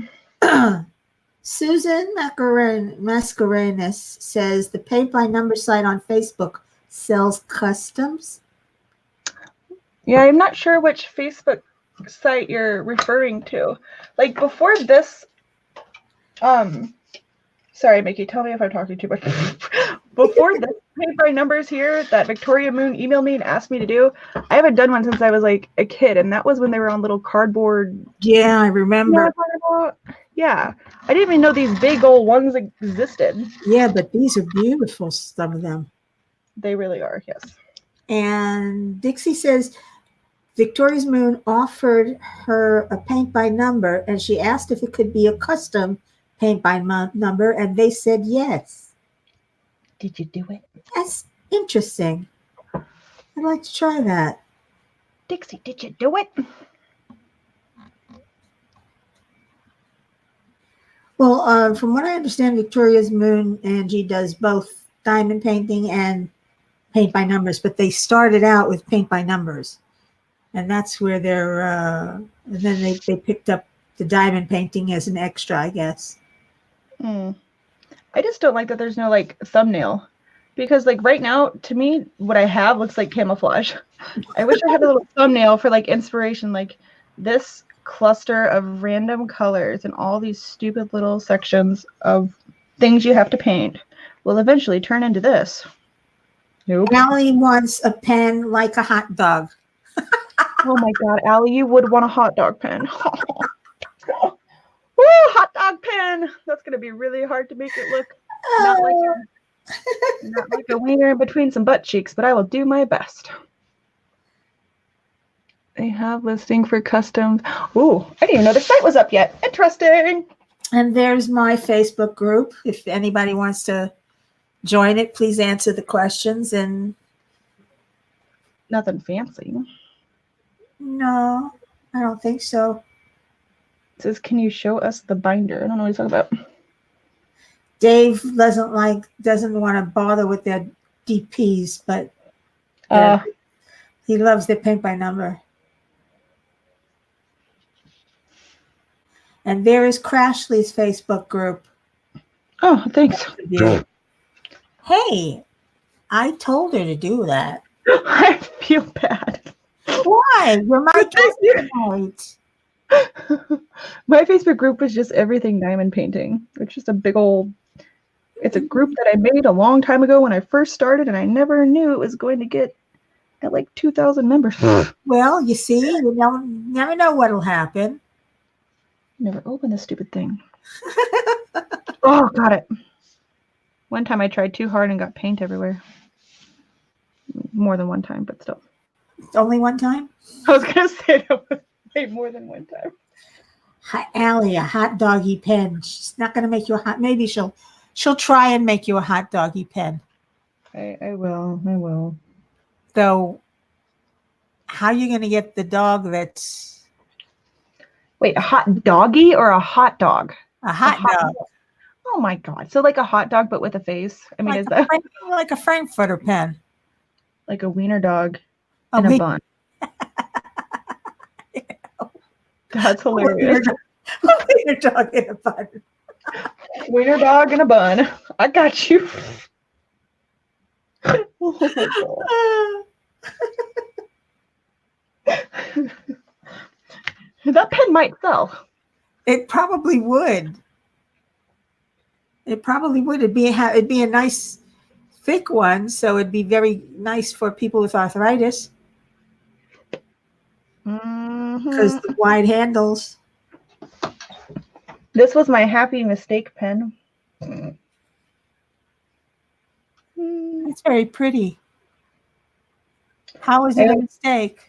Susan Mascarenas says the paint by number site on Facebook sells customs. Yeah, I'm not sure which Facebook site you're referring to. Like before this, sorry, Mickey, tell me if I'm talking too much. Before this paint by numbers here that Victoria Moon emailed me and asked me to do, I haven't done one since I was like a kid, and that was when they were on little cardboard. Yeah, I remember. Yeah, I didn't even know these big old ones existed. Yeah, but these are beautiful, some of them. They really are, yes. And Dixie says Victoria's Moon offered her a paint by number, and she asked if it could be a custom paint by number, and they said yes. Did you do it? That's interesting. I'd like to try that. Dixie, did you do it? Well, from what I understand, Victoria's Moon, Angie, does both diamond painting and paint by numbers, but they started out with paint by numbers. And that's where they're, and then they picked up the diamond painting as an extra, I guess. I just don't like that there's no like thumbnail, because like right now, to me, what I have looks like camouflage. I wish I had a little thumbnail for like inspiration, like this cluster of random colors and all these stupid little sections of things you have to paint will eventually turn into this. Nope. Allie wants a pen like a hot dog. Oh my God, Allie, you would want a hot dog pen. Woo, hot dog pen. That's going to be really hard to make it look not like a wiener in between some butt cheeks, but I will do my best. They have listing for customs. Ooh, I didn't even know the site was up yet. Interesting. And there's my Facebook group. If anybody wants to join it, please answer the questions. And nothing fancy. No, I don't think so. It says, can you show us the binder? I don't know what he's talking about. Dave doesn't want to bother with their DPs, but he loves their paint by number. And there is Crashly's Facebook group. Oh, thanks. Sure. Hey, I told her to do that. I feel bad. Why? You're my guest. My Facebook group was just everything diamond painting. It's just a big old, it's a group that I made a long time ago when I first started, and I never knew it was going to get at like 2,000 members. Well, you see, you never know what'll happen. Never open this stupid thing. Oh, got it. One time I tried too hard and got paint everywhere. More than one time, but still. Only one time? I was gonna say that was way more than one time. Allie, a hot doggy pen. She's not going to make you a hot. Maybe she'll try and make you a hot doggy pen. I will. Though, how are you going to get the dog that's... Wait, a hot doggy or a hot dog? A hot dog. Oh my God. So like a hot dog, but with a face? I mean, Like is that like a Frankfurter pen? like a wiener dog in a bun? That's hilarious. Wiener dog in a bun. Wiener dog in a bun. I got you. Oh my God. That pen might sell. It probably would. It probably would. It'd be a nice thick one, so it'd be very nice for people with arthritis. Because the wide handles. This was my happy mistake pen. It's very pretty. How is it a mistake?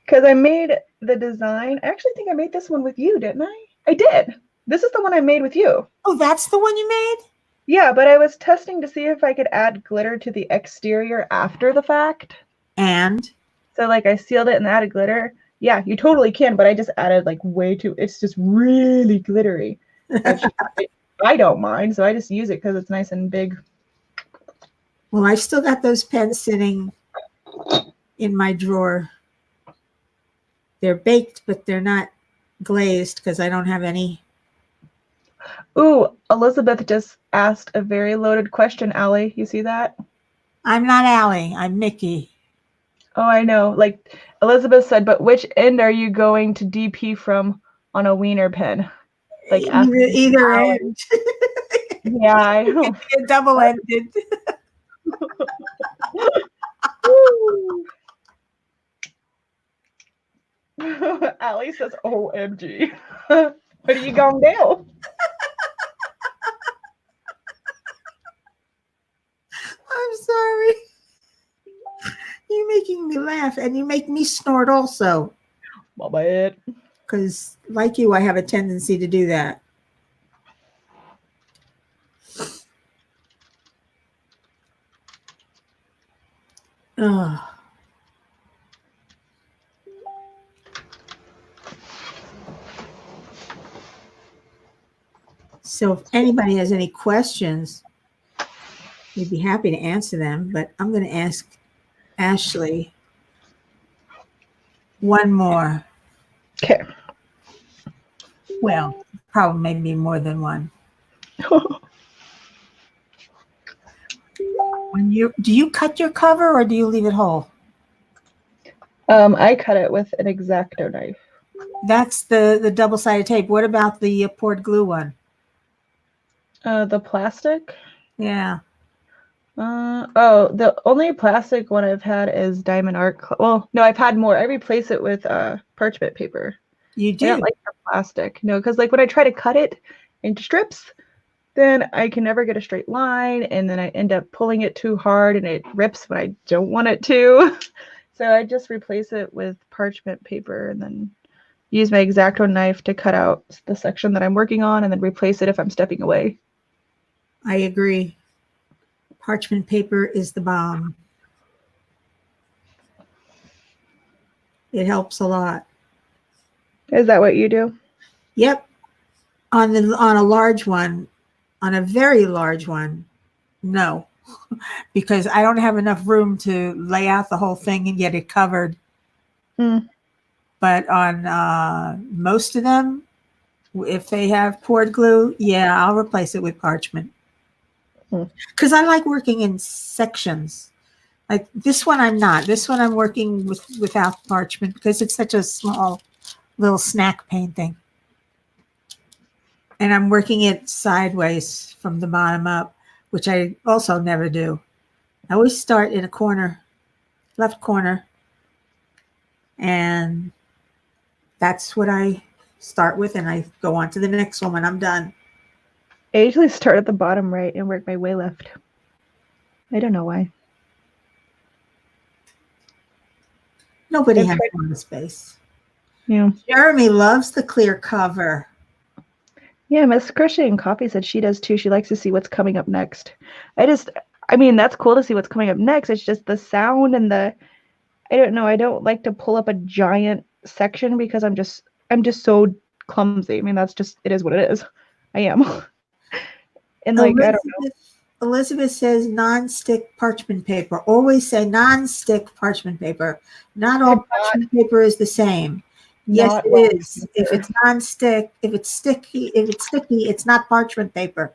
Because I made the design. I actually think I made this one with you, didn't I? I did. This is the one I made with you. Oh, that's the one you made? Yeah, but I was testing to see if I could add glitter to the exterior after the fact. And? So like I sealed it and added glitter. Yeah, you totally can, but I just added like way too, it's just really glittery. I don't mind, so I just use it because it's nice and big. Well, I've still got those pens sitting in my drawer. They're baked, but they're not glazed because I don't have any. Ooh, Elizabeth just asked a very loaded question, Allie. You see that? I'm not Allie. I'm Mickey. Oh, I know. Like Elizabeth said, but which end are you going to DP from on a wiener pen? Like either end. Yeah, I know. It's double-ended. Allie says, OMG. What are you going to do? I'm sorry. You're making me laugh, and you make me snort also. My bad. Because, like you, I have a tendency to do that. Oh. So if anybody has any questions, we'd be happy to answer them. But I'm going to ask Ashley one more. Okay. Well, probably maybe more than one. Do you cut your cover or do you leave it whole? I cut it with an X-Acto knife. That's the double-sided tape. What about the poured glue one? The plastic? Yeah. Oh, the only plastic one I've had is Diamond Art. Well, no, I've had more. I replace it with parchment paper. You do? I don't like the plastic. No, because like when I try to cut it into strips, then I can never get a straight line, and then I end up pulling it too hard, and it rips when I don't want it to. So I just replace it with parchment paper, and then use my X-Acto knife to cut out the section that I'm working on, and then replace it if I'm stepping away. I agree. Parchment paper is the bomb. It helps a lot. Is that what you do? Yep. On a large one, on a very large one, no, because I don't have enough room to lay out the whole thing and get it covered. But on most of them, if they have poured glue, yeah, I'll replace it with parchment. Because I like working in sections. Like this one, I'm not. This one, I'm working without parchment because it's such a small little snack painting. And I'm working it sideways from the bottom up, which I also never do. I always start in a corner, left corner. And that's what I start with. And I go on to the next one when I'm done. I usually start at the bottom right and work my way left. I don't know why. Nobody I've has tried- a lot of space. Yeah. Jeremy loves the clear cover. Yeah, Miss Crocheting Coffee said she does too. She likes to see what's coming up next. I mean, that's cool to see what's coming up next. It's just the sound and I don't know. I don't like to pull up a giant section because I'm just so clumsy. I mean, it is what it is. I am. And like, I don't know. Elizabeth says non-stick parchment paper. Always say non-stick parchment paper. Not all parchment paper is the same. Yes, it is. If it's non-stick, if it's sticky, it's not parchment paper.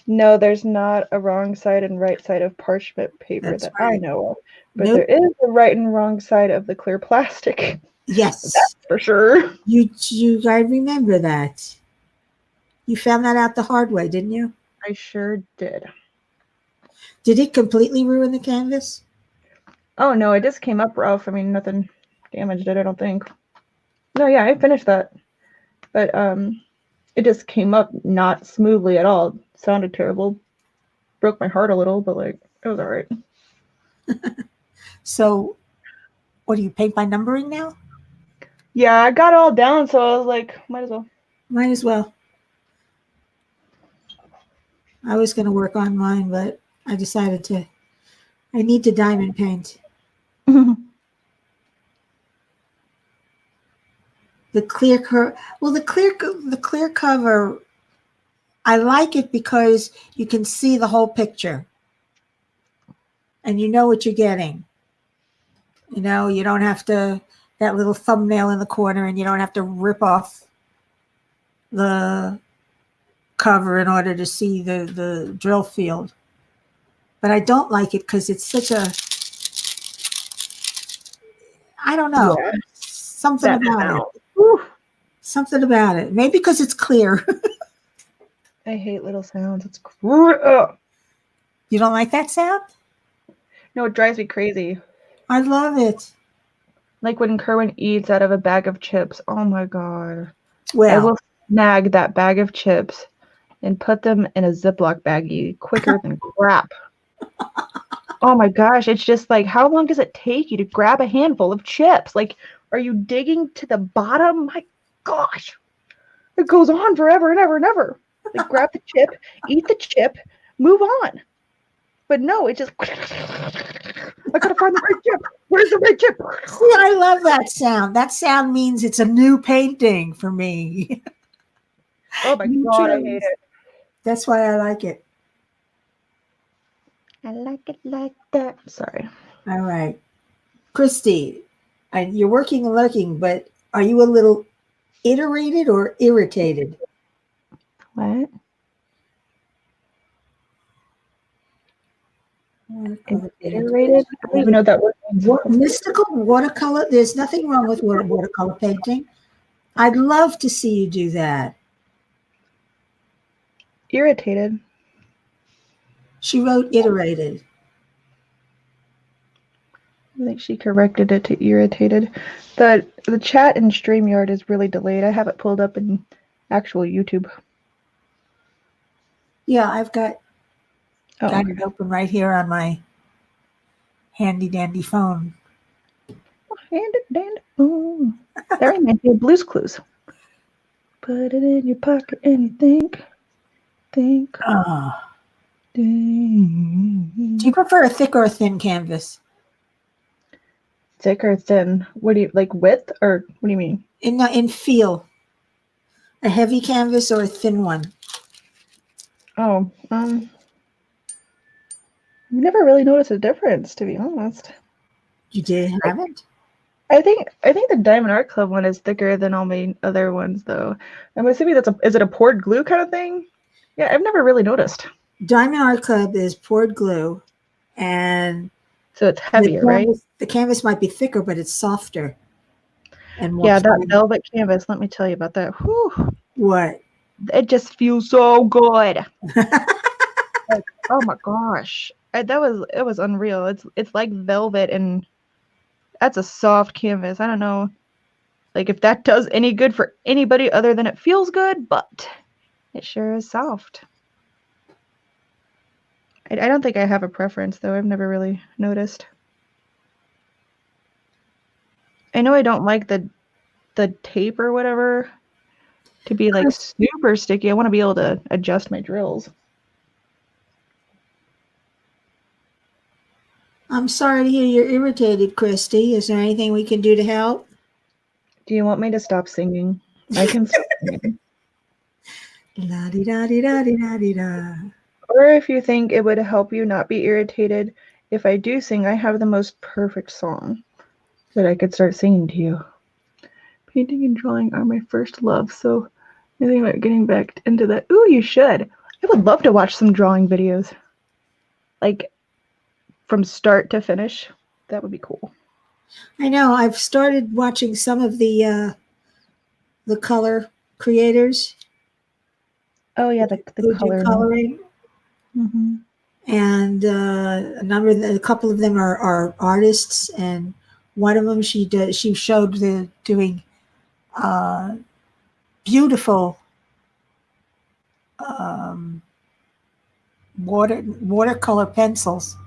No, there's not a wrong side and right side of parchment paper That's that right. I know of. But there is a right and wrong side of the clear plastic. Yes. That's for sure. You I remember that. You found that out the hard way, didn't you? I sure did. Did it completely ruin the canvas? Oh no, it just came up rough. I mean, nothing damaged it, I don't think. No, yeah, I finished that. But it just came up not smoothly at all. It sounded terrible. Broke my heart a little, but like it was all right. So, what do you paint by numbering now? Yeah, I got it all down, so I was like, might as well. Might as well. I was going to work on mine, but I decided I need to diamond paint. The clear cover. Well, the clear cover. I like it because you can see the whole picture, and you know what you're getting. You know, you don't have to that little thumbnail in the corner, and you don't have to rip off the cover in order to see the drill field. But I don't like it because it's such a, I don't know, something about it. Whew. Something about it. Maybe because it's clear. I hate little sounds. It's You don't like that sound? No, it drives me crazy. I love it. Like when Kerwin eats out of a bag of chips. Oh my god. Well, I will snag that bag of chips and put them in a Ziploc baggie quicker than crap. Oh my gosh, it's just like, how long does it take you to grab a handful of chips? Like, are you digging to the bottom? My gosh. It goes on forever and ever and ever. Like, grab the chip, eat the chip, move on. But no, it just, I gotta find the right chip. Where's the right chip? See, I love that sound. That sound means it's a new painting for me. Oh my god, I hate it. That's why I like it. I like it like that. Sorry. All right. Christy, you're working and lurking, but are you a little iterated or irritated? What? Iterated? I don't even know that word means. Mystical watercolor. There's nothing wrong with watercolor painting. I'd love to see you do that. Irritated. She wrote iterated. I think she corrected it to irritated. The chat in StreamYard is really delayed. I have it pulled up in actual YouTube. Yeah, I've got it open right here on my handy dandy phone. Handy dandy phone. That reminds me of Blue's Clues. Put it in your pocket and you think. Do you prefer a thick or a thin canvas? Thick or thin? What do you like, width, or what do you mean? In feel. A heavy canvas or a thin one? Oh, I've never really noticed a difference, to be honest. You haven't? I think the Diamond Art Club one is thicker than all my other ones, though. I'm assuming is it a poured glue kind of thing? Yeah, I've never really noticed. Diamond Art Club is poured glue, and so it's heavier, right? The canvas might be thicker, but it's softer. And more that velvet canvas. Let me tell you about that. Whew. What? It just feels so good. Like, oh my gosh, it was unreal. It's like velvet, and that's a soft canvas. I don't know, like if that does any good for anybody other than it feels good, but it sure is soft. I don't think I have a preference, though. I've never really noticed. I know I don't like the tape or whatever to be like super sticky. I want to be able to adjust my drills. I'm sorry to hear you're irritated, Christy. Is there anything we can do to help? Do you want me to stop singing? I can stop singing. La di da di da di da di da. Or if you think it would help you not be irritated if I do sing, I have the most perfect song that I could start singing to you. Painting and drawing are my first love, so I think about getting back into that. Ooh, you should. I would love to watch some drawing videos. Like from start to finish. That would be cool. I know. I've started watching some of the color creators. Oh yeah, the who do coloring. coloring. Mm-hmm. And a couple of them are artists, and one of them she showed doing beautiful watercolor pencils.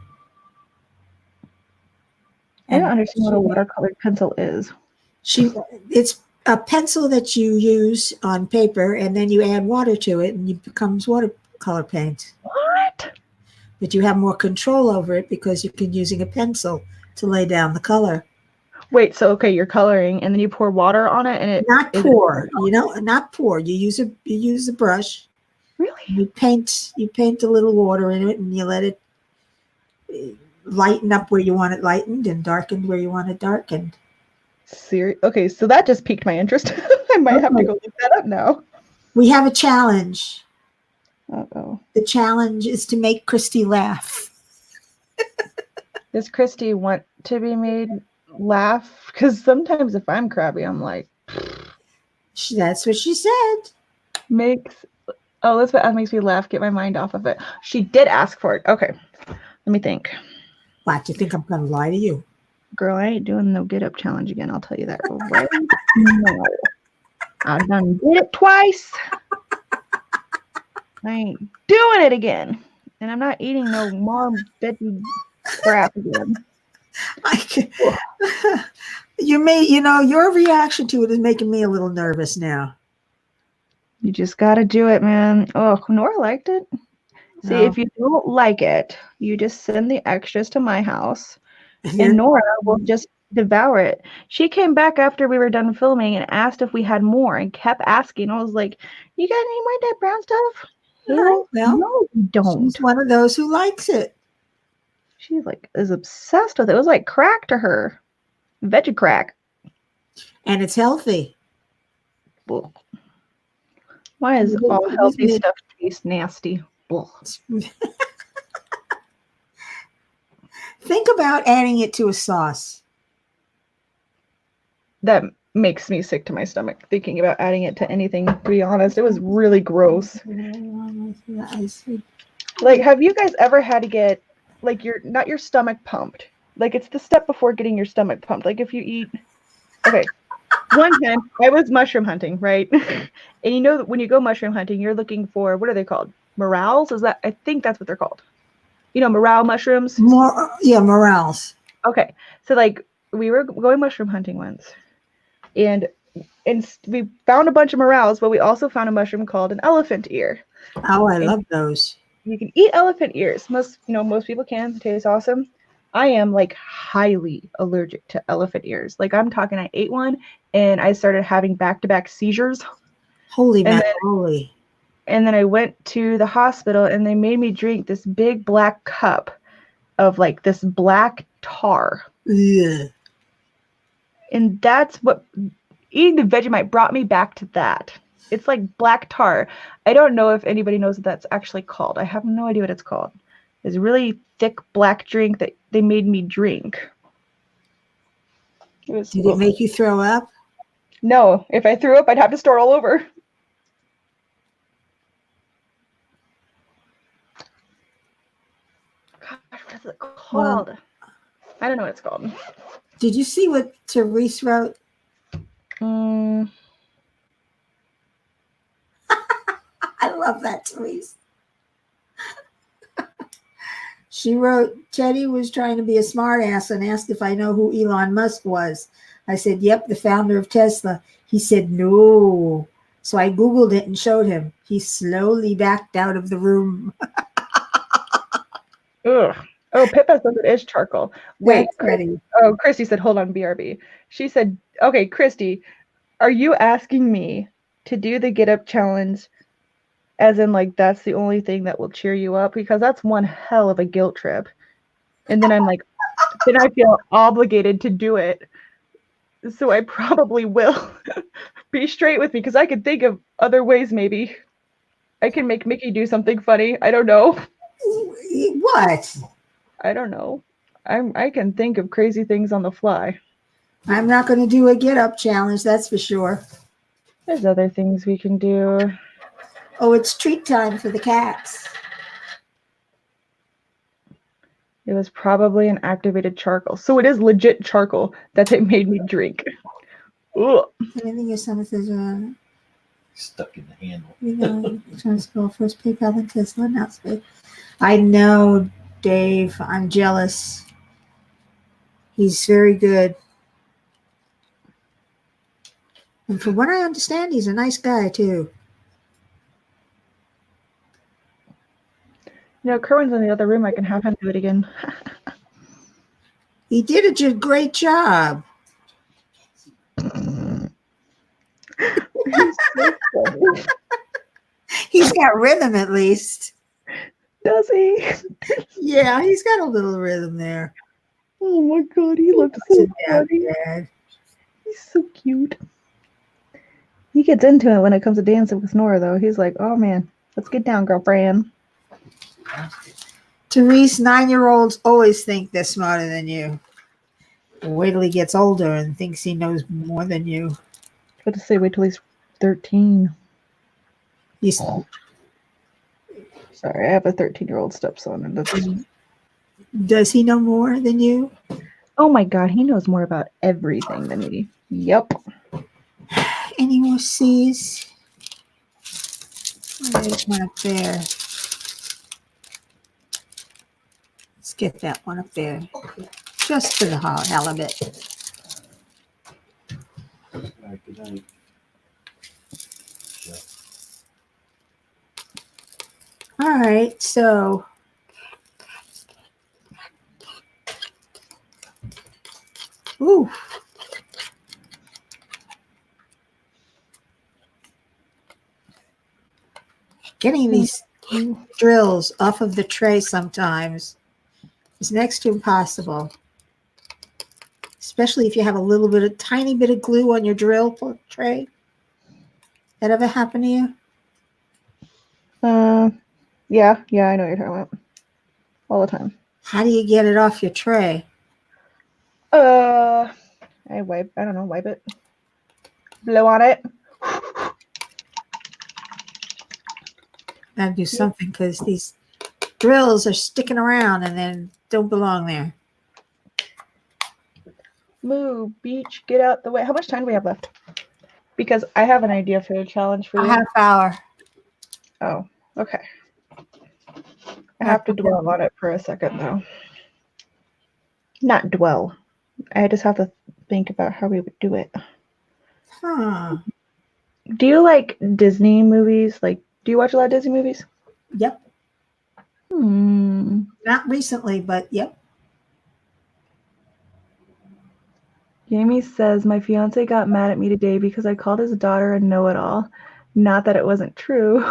I don't understand what a watercolor pencil is. It's a pencil that you use on paper, and then you add water to it, and it becomes watercolor paint. What? But you have more control over it because you can using a pencil to lay down the color. Wait, so okay, you're coloring, and then you pour water on it, and it not pour. Not pour. You use a brush. Really? You paint a little water in it, and you let it lighten up where you want it lightened and darkened where you want it darkened. Okay, so that just piqued my interest. I might have to go look that up now. We have a challenge. Uh-oh. The challenge is to make Christy laugh. Does Christy want to be made laugh? Because sometimes if I'm crabby, I'm like... That's what she said. Elizabeth makes me laugh, get my mind off of it. She did ask for it. Okay, let me think. What, do you think I'm going to lie to you? Girl, I ain't doing no get up challenge again. I'll tell you that right now. I done did it twice. I ain't doing it again. And I'm not eating no mom veggie crap again. Your reaction to it is making me a little nervous now. You just got to do it, man. Oh, Nora liked it. See, if you don't like it, you just send the extras to my house, and Nora will just devour it. She came back after we were done filming and asked if we had more and kept asking. I was like, you got any more of that brown stuff? Well, no, you don't. She's one of those who likes it. She is obsessed with it. It was like crack to her. Veggie crack. And it's healthy. Ugh. Why is all healthy stuff taste nasty? Think about adding it to a sauce. That makes me sick to my stomach thinking about adding it to anything, to be honest. It was really gross. Like, have you guys ever had to get, like, not your stomach pumped? Like, it's the step before getting your stomach pumped. Like, if you eat... Okay. One time, I was mushroom hunting, right? And you know, when you go mushroom hunting, you're looking for, what are they called? Morels? I think that's what they're called. You know, morel mushrooms? Morels. Okay. So, like, we were going mushroom hunting once. And we found a bunch of morels, but we also found a mushroom called an elephant ear. Oh, I love those. You can eat elephant ears. Most people can. It tastes awesome. I am like highly allergic to elephant ears. Like, I'm talking, I ate one and I started having back-to-back seizures. Holy moly. And then I went to the hospital and they made me drink this big black cup of like this black tar. Ugh. And that's what eating the Vegemite brought me back to that. It's like black tar. I don't know if anybody knows what that's actually called. I have no idea what it's called. It's a really thick black drink that they made me drink. Did it make you throw up? No. If I threw up, I'd have to start all over. Gosh, what is it called? I don't know what it's called. Did you see what Therese wrote? I love that, Therese. She wrote, Teddy was trying to be a smart ass and asked if I know who Elon Musk was. I said, yep, the founder of Tesla. He said, no. So I Googled it and showed him. He slowly backed out of the room. Ugh. Oh, Pippa says it is charcoal. Wait, Funny. Christy said, hold on, BRB. She said, okay, Christy, are you asking me to do the get up challenge as in like that's the only thing that will cheer you up? Because that's one hell of a guilt trip. And then I'm like, then I feel obligated to do it. So I probably will. Be straight with me because I could think of other ways maybe. I can make Mickey do something funny. I don't know. What? I don't know. I can think of crazy things on the fly. I'm not going to do a get up challenge, that's for sure. There's other things we can do. Oh, it's treat time for the cats. It was probably an activated charcoal. So it is legit charcoal that they made me drink. Ugh. I think your son says, Stuck in the handle. you know, trying to go first PayPal and Tesla announcement. I know, Dave. I'm jealous. He's very good. And from what I understand, he's a nice guy, too. You know, Kerwin's in the other room. I can have him do it again. He did a great job. He's so funny. He's got rhythm, at least. Does he? Yeah, he's got a little rhythm there. Oh my god, he looks so funny. Dad. He's so cute. He gets into it when it comes to dancing with Nora, though. He's like, oh man, let's get down, girlfriend. Therese, 9-year-olds always think they're smarter than you. Wait till he gets older and thinks he knows more than you. What to say? Wait till he's 13. He's, Sorry, I have a 13-year-old stepson, and that's. does he know more than you? Oh my god, he knows more about everything than me. Yep. Any more C's? There's one up there. Let's get that one up there. Just for the hell of it. Alright, good night. All right, so ooh. Getting these drills off of the tray sometimes is next to impossible. Especially if you have a tiny bit of glue on your drill tray. That ever happen to you? Yeah, I know what you're talking about. All the time. How do you get it off your tray? I wipe it. Blow on it. Gotta do something because these drills are sticking around and then don't belong there. Move, beach, get out the way. How much time do we have left? Because I have an idea for a challenge for A you. half hour. Oh, okay. I have to dwell on it for a second, though. Not dwell. I just have to think about how we would do it. Huh. Do you like Disney movies? Like, do you watch a lot of Disney movies? Yep. Not recently, but yep. Jamie says, my fiance got mad at me today because I called his daughter a know-it-all. Not that it wasn't true.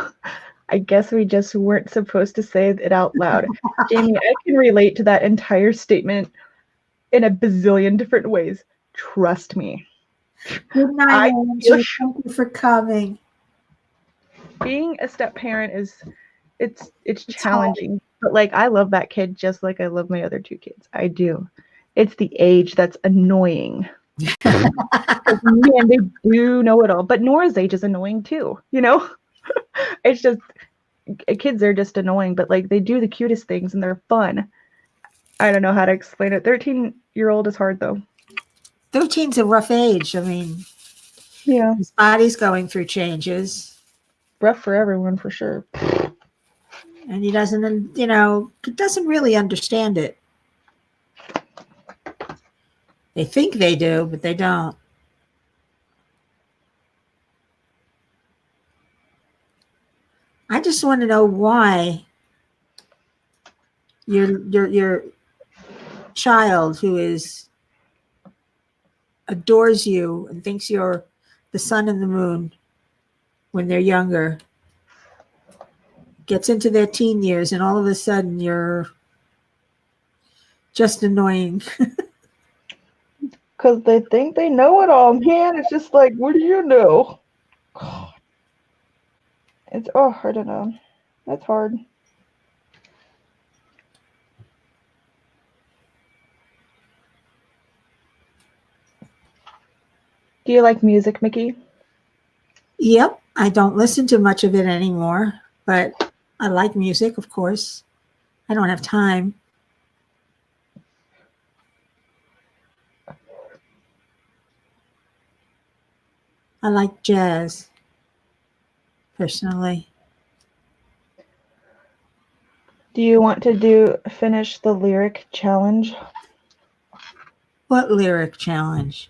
I guess we just weren't supposed to say it out loud. Jamie, I can relate to that entire statement in a bazillion different ways. Trust me. Good night, Angie. Thank you for coming. Being a step parent it's challenging. Hard. But like I love that kid just like I love my other two kids. I do. It's the age that's annoying. Man, they do know it all. But Nora's age is annoying too, you know? It's just kids are just annoying, but like they do the cutest things and they're fun. I don't know how to explain it. 13-year-old is hard though. 13's a rough age. I mean, yeah, his body's going through changes. Rough for everyone for sure. And he doesn't really understand it. They think they do, but they don't. I just want to know why your child who adores you and thinks you're the sun and the moon when they're younger gets into their teen years and all of a sudden you're just annoying. Because they think they know it all, man. It's just like, what do you know? It's, oh, I don't know. That's hard. Do you like music, Mickey? Yep. I don't listen to much of it anymore, but I like music, of course. I don't have time. I like jazz, personally. Do you want to finish the lyric challenge? What lyric challenge?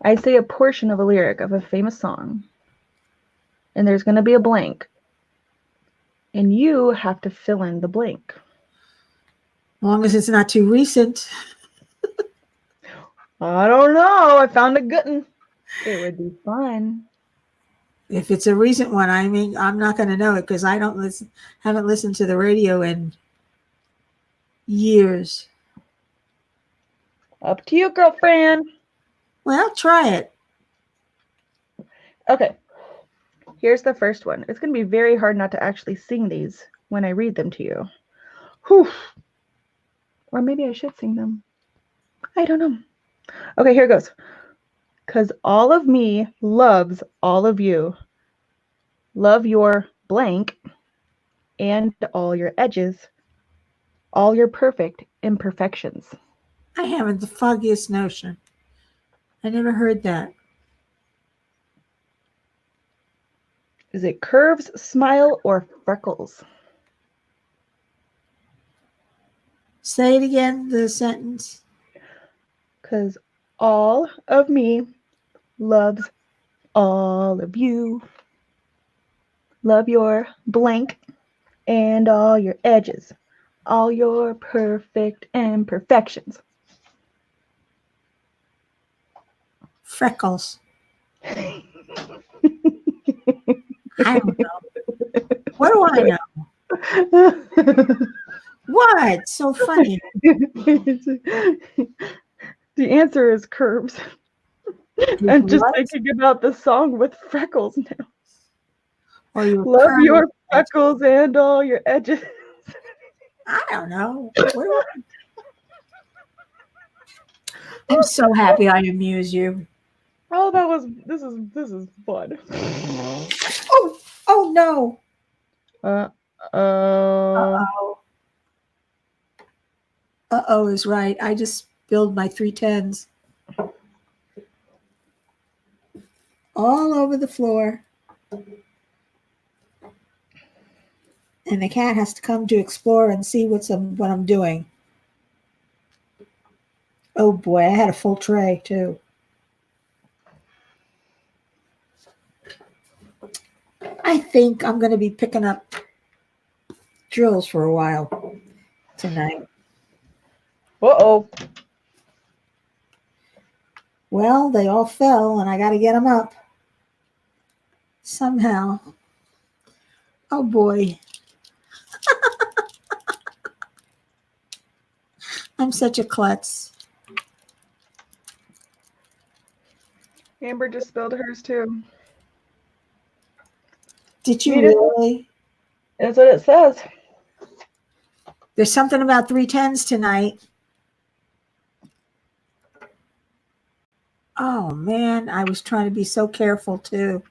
I say a portion of a lyric of a famous song, and there's going to be a blank, and you have to fill in the blank. As long as it's not too recent. I don't know. I found a good one. It would be fun. If it's a recent one, I mean, I'm not going to know it because I haven't listened to the radio in years. Up to you, girlfriend. Well, try it. Okay. Here's the first one. It's going to be very hard not to actually sing these when I read them to you. Whew. Or maybe I should sing them. I don't know. Okay, here goes. 'Cause all of me loves all of you. Love your blank and all your edges, all your perfect imperfections. I haven't the foggiest notion. I never heard that. Is it curves, smile, or freckles? Say it again, the sentence. 'Cause all of me loves all of you. Love your blank and all your edges, all your perfect imperfections. Freckles. I don't know. What do I know? What? So funny. The answer is curves. I'm just thinking about the song with freckles now. Or your Love your freckles and all your edges. I don't know. I'm so happy I amused you. Oh, this is fun. Oh no. Uh-oh. Uh-oh is right. I just spilled my 310s all over the floor. And the cat has to come to explore and see what I'm doing. Oh boy, I had a full tray too. I think I'm going to be picking up drills for a while tonight. Uh-oh. Well, they all fell and I got to get them up somehow. Oh boy. I'm such a klutz. Amber just spilled hers too. Did you really? That's what it says. There's something about 310s tonight. Oh man, I was trying to be so careful too.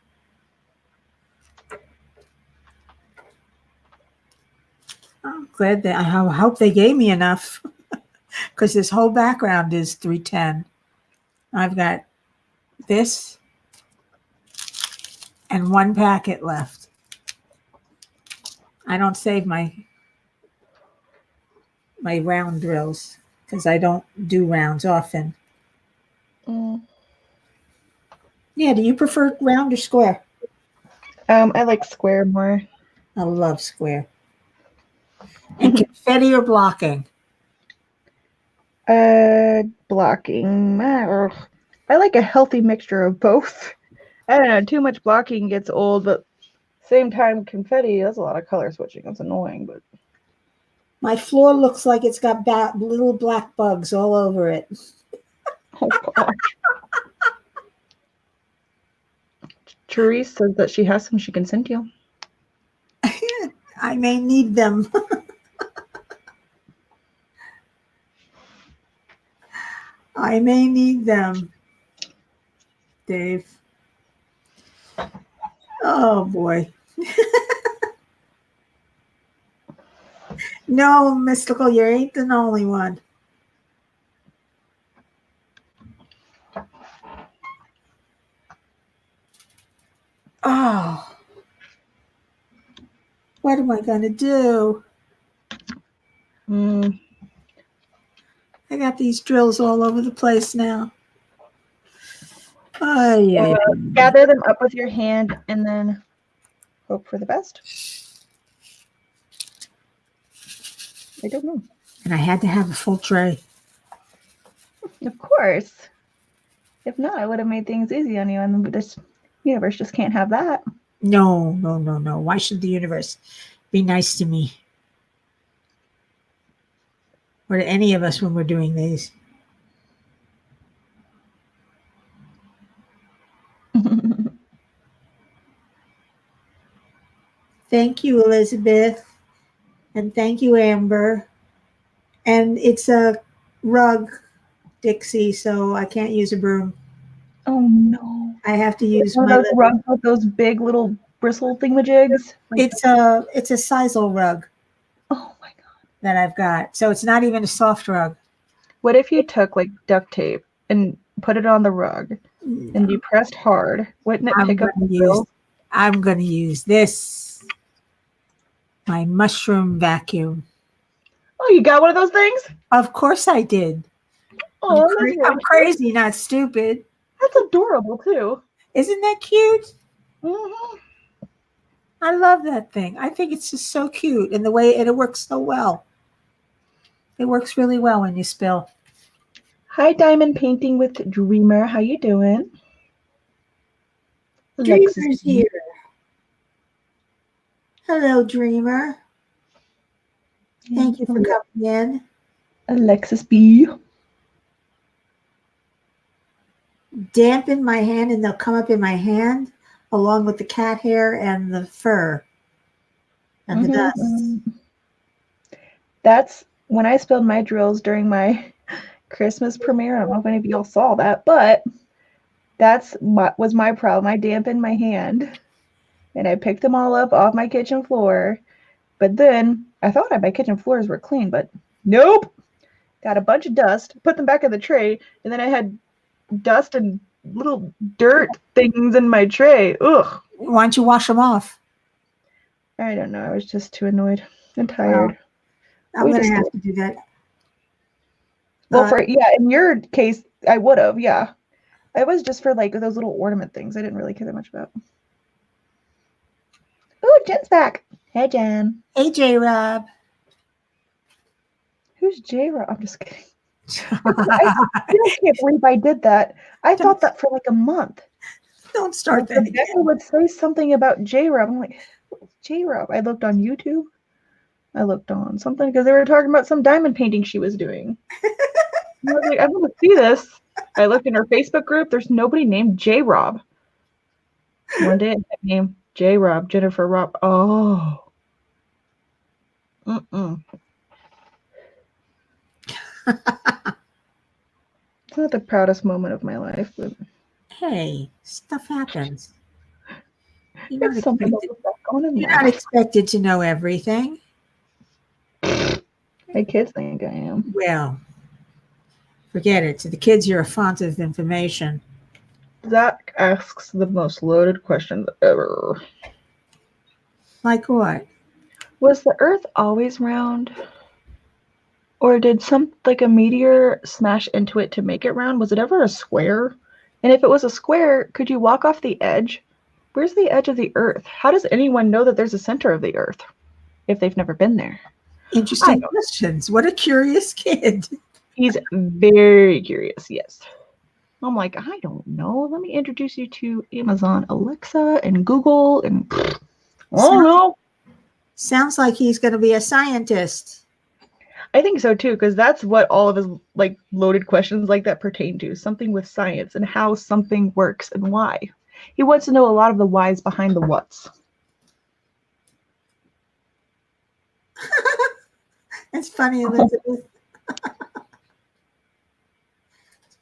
I'm glad that I hope they gave me enough because this whole background is 310. I've got this and one packet left. I don't save my round drills. because I don't do rounds often. Mm. Yeah, do you prefer round or square? I like square more. I love square. And confetti or blocking? Blocking. I like a healthy mixture of both. I don't know, too much blocking gets old, but same time confetti, that's a lot of color switching. That's annoying, but My floor looks like it's got little black bugs all over it. oh gosh. Therese says that she has some she can send you. I may need them. I may need them, Dave. Oh boy. No, Mystical, you ain't the only one. Oh. What am I going to do? I got these drills all over the place now. Oh, yeah. Gather them up with your hand and then hope for the best. I don't know. And I had to have a full tray. Of course. If not, I would have made things easy on you, and this universe just can't have that. No. Why should the universe be nice to me? Or to any of us when we're doing these? Thank you, Elizabeth. And thank you, Amber. And it's a rug, Dixie, so I can't use a broom. Oh no. I have to use one my of those rugs with those big little bristle thingamajigs. It's a sisal rug. Oh my god. That I've got. So it's not even a soft rug. What if you took like duct tape and put it on the rug and you pressed hard? Wouldn't it pick up the drills? I'm going to use this. My mushroom vacuum. Oh, you got one of those things? Of course I did. Oh, I'm crazy, not stupid. That's adorable too. Isn't that cute? Mm-hmm. I love that thing. I think it's just so cute, and the way it works so well. It works really well when you spill. Hi, Diamond Painting with Dreamer. How you doing? Dreamer's here. Hello, Dreamer. Thank you for coming in. Alexis B. Dampen my hand and they'll come up in my hand along with the cat hair and the fur and the dust. That's when I spilled my drills during my Christmas premiere. I don't know if any of y'all saw that, but was my problem. I dampened my hand and I picked them all up off my kitchen floor. But then I thought my kitchen floors were clean, but nope. Got a bunch of dust, put them back in the tray, and then I had dust and little dirt things in my tray. Ugh. Why don't you wash them off? I don't know. I was just too annoyed and tired. I'm going to have to do that. Well, in your case, I would have, yeah. It was just for like those little ornament things. I didn't really care that much about. Ooh, Jen's back. Hey, Jen. Hey, J-Rob. Who's J-Rob? I'm just kidding. I can't believe I did that. I thought that for like a month. Don't start that again. Rebecca would say something about J-Rob. I'm like, J-Rob. I looked on YouTube. I looked on something because they were talking about some diamond painting she was doing. I was like, I want to see this. I looked in her Facebook group. There's nobody named J-Rob. One day I named J-Rob, Jennifer Rob. Oh. It's not the proudest moment of my life, but hey, stuff happens. You're not expected to know everything. My kids think I am. Well, forget it. To the kids, you're a font of information. Zach asks the most loaded questions ever. Like what? Was the Earth always round? Or did a meteor smash into it to make it round? Was it ever a square? And if it was a square, could you walk off the edge? Where's the edge of the Earth? How does anyone know that there's a center of the Earth if they've never been there? Interesting questions. What a curious kid. He's very curious, yes. I'm like, I don't know. Let me introduce you to Amazon Alexa and Google and oh no. Sounds like he's going to be a scientist. I think so too, because that's what all of his like loaded questions like that pertain to. Something with science and how something works and why. He wants to know a lot of the whys behind the whats. That's funny, Elizabeth.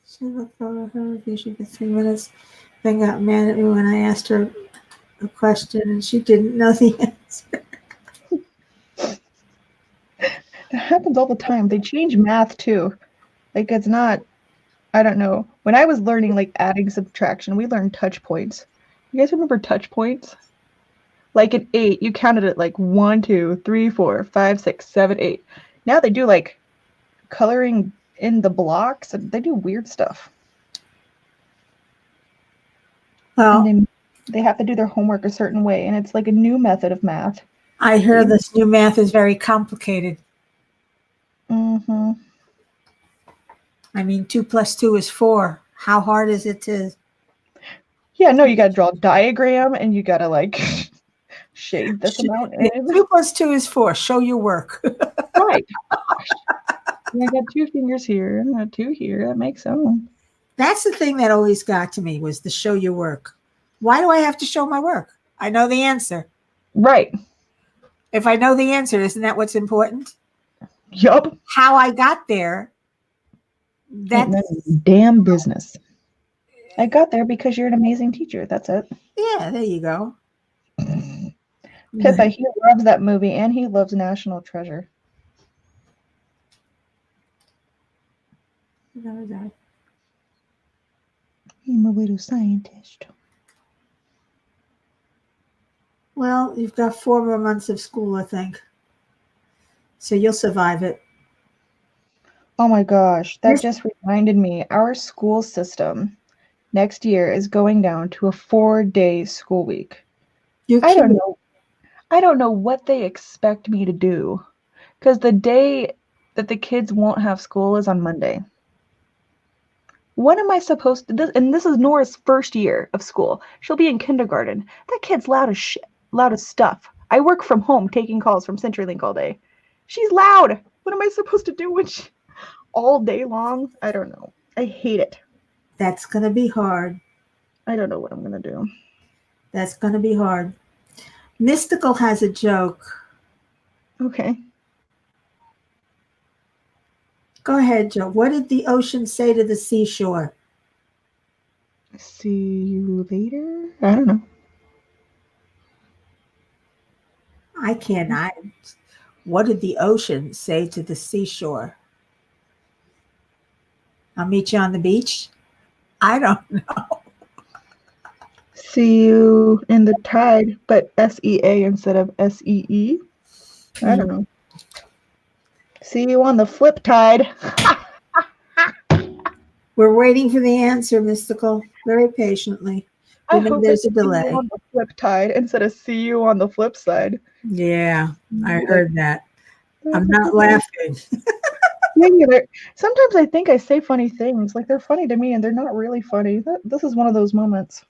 She looked over her review for 3 minutes, then got mad at me when I asked her a question and she didn't know the answer. It happens all the time. They change math too. Like it's not, I don't know. When I was learning like adding subtraction, we learned touch points. You guys remember touch points? Like an 8, you counted it like 1, 2, 3, 4, 5, 6, 7, 8. Now they do like coloring in the blocks and they do weird stuff. Well, and they have to do their homework a certain way, and it's like a new method of math. I hear this new math is very complicated. Mm-hmm. I mean, 2 + 2 is 4. How hard is it to? Yeah, no, you got to draw a diagram, and you got to like shade this amount. 2 + 2 is 4. Show your work. Right. I got 2 fingers here, and I got 2 here. That makes sense. That's the thing that always got to me was the show your work. Why do I have to show my work? I know the answer. Right. If I know the answer, isn't that what's important? Yup. How I got there. That's damn business. I got there because you're an amazing teacher. That's it. Yeah, there you go. Pippa, he loves that movie, and he loves National Treasure. I'm a little scientist. Well, you've got 4 more months of school, I think. So you'll survive it. Oh my gosh, that just reminded me. Our school system next year is going down to a 4-day school week. I don't know what they expect me to do, because the day that the kids won't have school is on Monday. What am I supposed to do? And this is Nora's first year of school. She'll be in kindergarten. That kid's loud as shit, loud as stuff. I work from home taking calls from CenturyLink all day. She's loud. What am I supposed to do all day long? I don't know. I hate it. That's going to be hard. I don't know what I'm going to do. That's going to be hard. Mystical has a joke. Okay. Go ahead, Joe. What did the ocean say to the seashore? See you later? I don't know. I cannot. What did the ocean say to the seashore? I'll meet you on the beach. I don't know. See you in the tide, but S-E-A instead of S-E-E. I don't know. See you on the flip tide. We're waiting for the answer, Mystical, very patiently. I hope there's a see you delay. on the flip tide instead of see you on the flip side. Yeah, I heard that. I'm not laughing. Me neither. Sometimes I think I say funny things. Like they're funny to me and they're not really funny. This is one of those moments.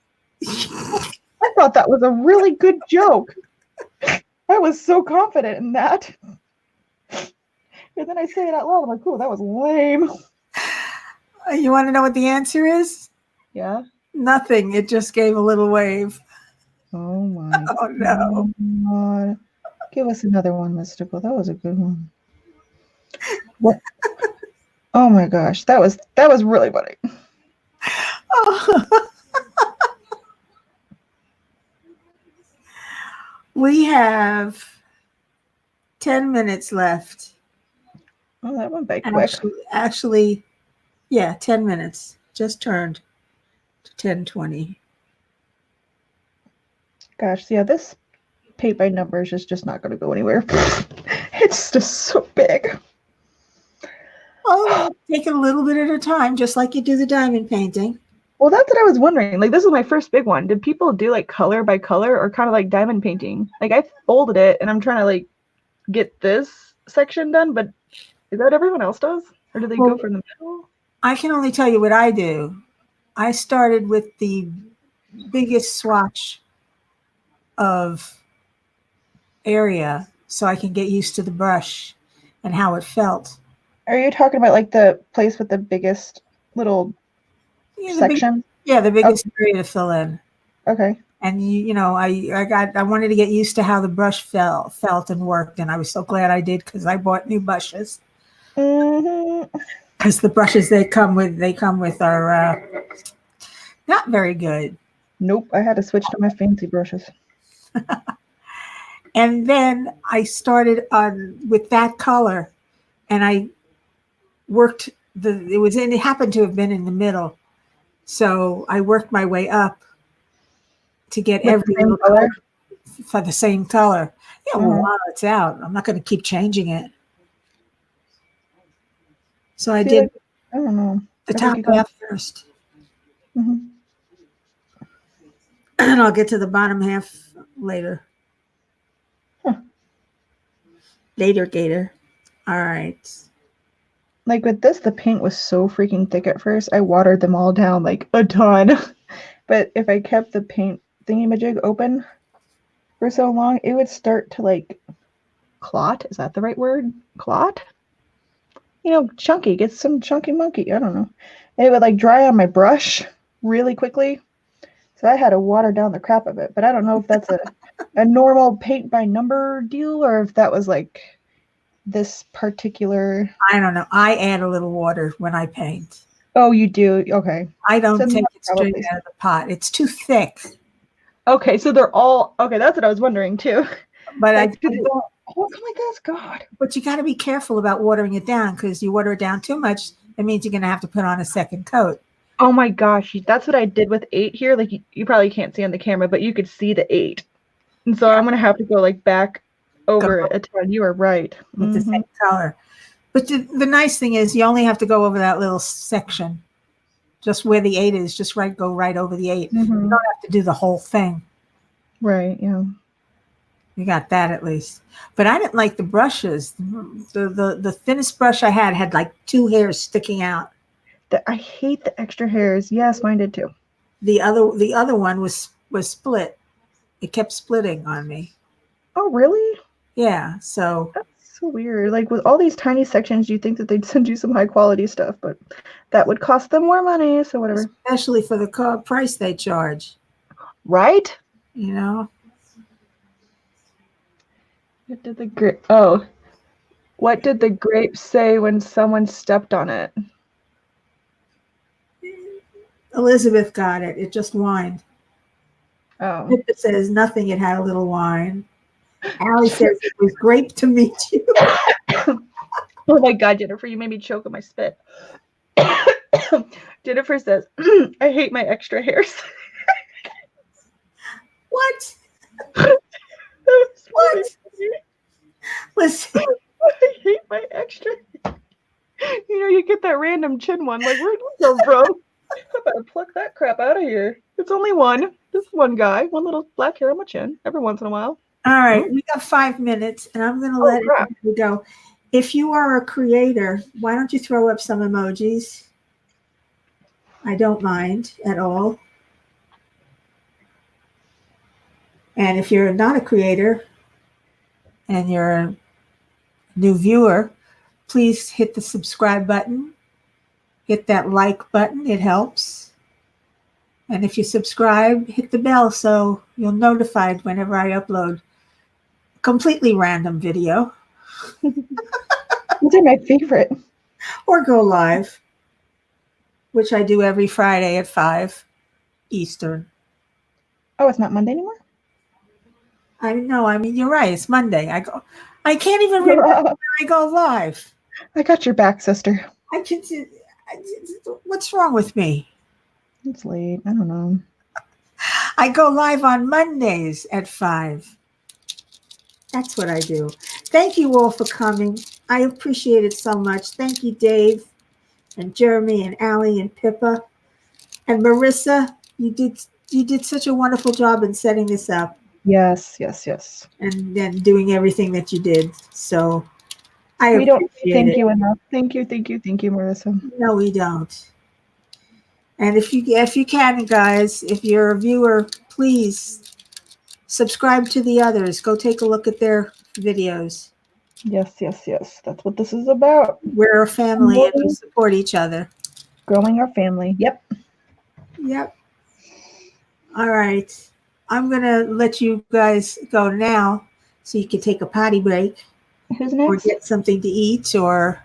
I thought that was a really good joke. I was so confident in that. And then I say it out loud. I'm like, oh, that was lame. You want to know what the answer is? Yeah. Nothing. It just gave a little wave. Oh my. Oh no. God. Give us another one, Mystical. That was a good one. What? Oh my gosh. That was really funny. Oh. We have 10 minutes left. Oh, that went by quick. Actually, yeah, 10 minutes. Just turned to 10:20. Gosh, yeah, this paint by numbers is just not going to go anywhere. It's just so big. Oh, take it a little bit at a time, just like you do the diamond painting. Well, that's what I was wondering. Like, this was my first big one. Did people do like color by color or kind of like diamond painting? Like, I folded it and I'm trying to like get this section done, but is that what everyone else does? Or do they go from the middle? I can only tell you what I do. I started with the biggest swatch of area so I can get used to the brush and how it felt. Are you talking about like the place with the biggest little section? The biggest area to fill in. Okay. And I wanted to get used to how the brush felt and worked, and I was so glad I did because I bought new brushes. Because the brushes they come with are not very good. Nope, I had to switch to my fancy brushes. And then I started with that color, and I worked it happened to have been in the middle, so I worked my way up to get every little color for the same color. Yeah, well, while it's out, I'm not going to keep changing it. So I did. I don't know. The top half first. Mm-hmm. And I'll get to the bottom half later. Huh. Later, Gator. All right. Like with this, the paint was so freaking thick at first. I watered them all down like a ton. But if I kept the paint thingy-majig open for so long, it would start to like clot. Is that the right word? Clot? You know, chunky. Get some chunky monkey. I don't know. And it would like dry on my brush really quickly. So I had to water down the crap of it. But I don't know if that's a normal paint by number deal or if that was like this particular. I don't know. I add a little water when I paint. Oh, you do? Okay. I don't take it straight out of the pot. It's too thick. Okay, so they're all okay. That's what I was wondering too. But like, oh my gosh, God! But you got to be careful about watering it down because you water it down too much, it means you're going to have to put on a second coat. Oh my gosh, that's what I did with 8 here. Like you probably can't see on the camera, but you could see the 8, and so I'm gonna have to go like back over a ton. You are right. With the same color. But the nice thing is you only have to go over that little section. Just where the 8 is, just go right over the 8. You don't have to do the whole thing. Right, yeah. You got that at least. But I didn't like the brushes. The thinnest brush I had like 2 hairs sticking out. I hate the extra hairs. Yes, mine did too. The other one was split. It kept splitting on me. Oh, really? Yeah, so. That's so weird. Like with all these tiny sections, you think that they'd send you some high quality stuff, but that would cost them more money, so whatever. Especially for the price they charge. Right? You know? What did the grape? Oh, what did the grape say when someone stepped on it? Elizabeth got it. It just whined. Oh. It says nothing. It had a little whine. Allie says it was great to meet you. Oh my God, Jennifer, you made me choke on my spit. Jennifer says, I hate my extra hairs. What? What? Listen. I hate my extra. You know, you get that random chin one. Like, where'd we go, bro? I better pluck that crap out of here. It's only one. Just one guy. One little black hair on my chin every once in a while. All right. We got 5 minutes, and I'm going to let it go. If you are a creator, why don't you throw up some emojis? I don't mind at all. And if you're not a creator and you're a new viewer, please hit the subscribe button. Hit that like button. It helps. And if you subscribe, hit the bell so you'll be notified whenever I upload a completely random video. These are my favorite. Or go live, which I do every Friday at 5 Eastern. Oh, it's not Monday anymore? I mean, you're right. It's Monday. I can't even remember when I go live. I got your back, sister. What's wrong with me? It's late. I don't know. I go live on Mondays at 5. That's what I do. Thank you all for coming. I appreciate it so much. Thank you, Dave and Jeremy and Allie and Pippa and Marissa. You did such a wonderful job in setting this up Yes, yes, yes. and then doing everything that you did. So I We don't say appreciate thank it. you enough. Thank you, thank you, thank you, Marissa. No, we don't. And if you can, guys, if you're a viewer, please subscribe to the others. Go take a look at their videos. Yes, yes, yes. That's what this is about. We're a family and we support each other. Growing our family. Yep. Yep. All right. I'm going to let you guys go now so you can take a potty break Who's or next? get something to eat or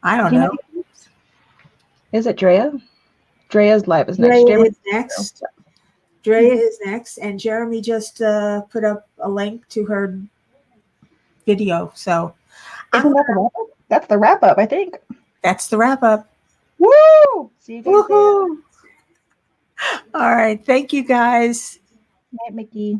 I don't Can know. Is it Drea? Drea's live is next. Drea Jeremy? is next. Drea is next. And Jeremy just put up a link to her video. So Isn't that the wrap up? That's the wrap up, I think. that's the wrap up. Woo! See you guys later. Woohoo! All right. Thank you, guys. Night, Mickey.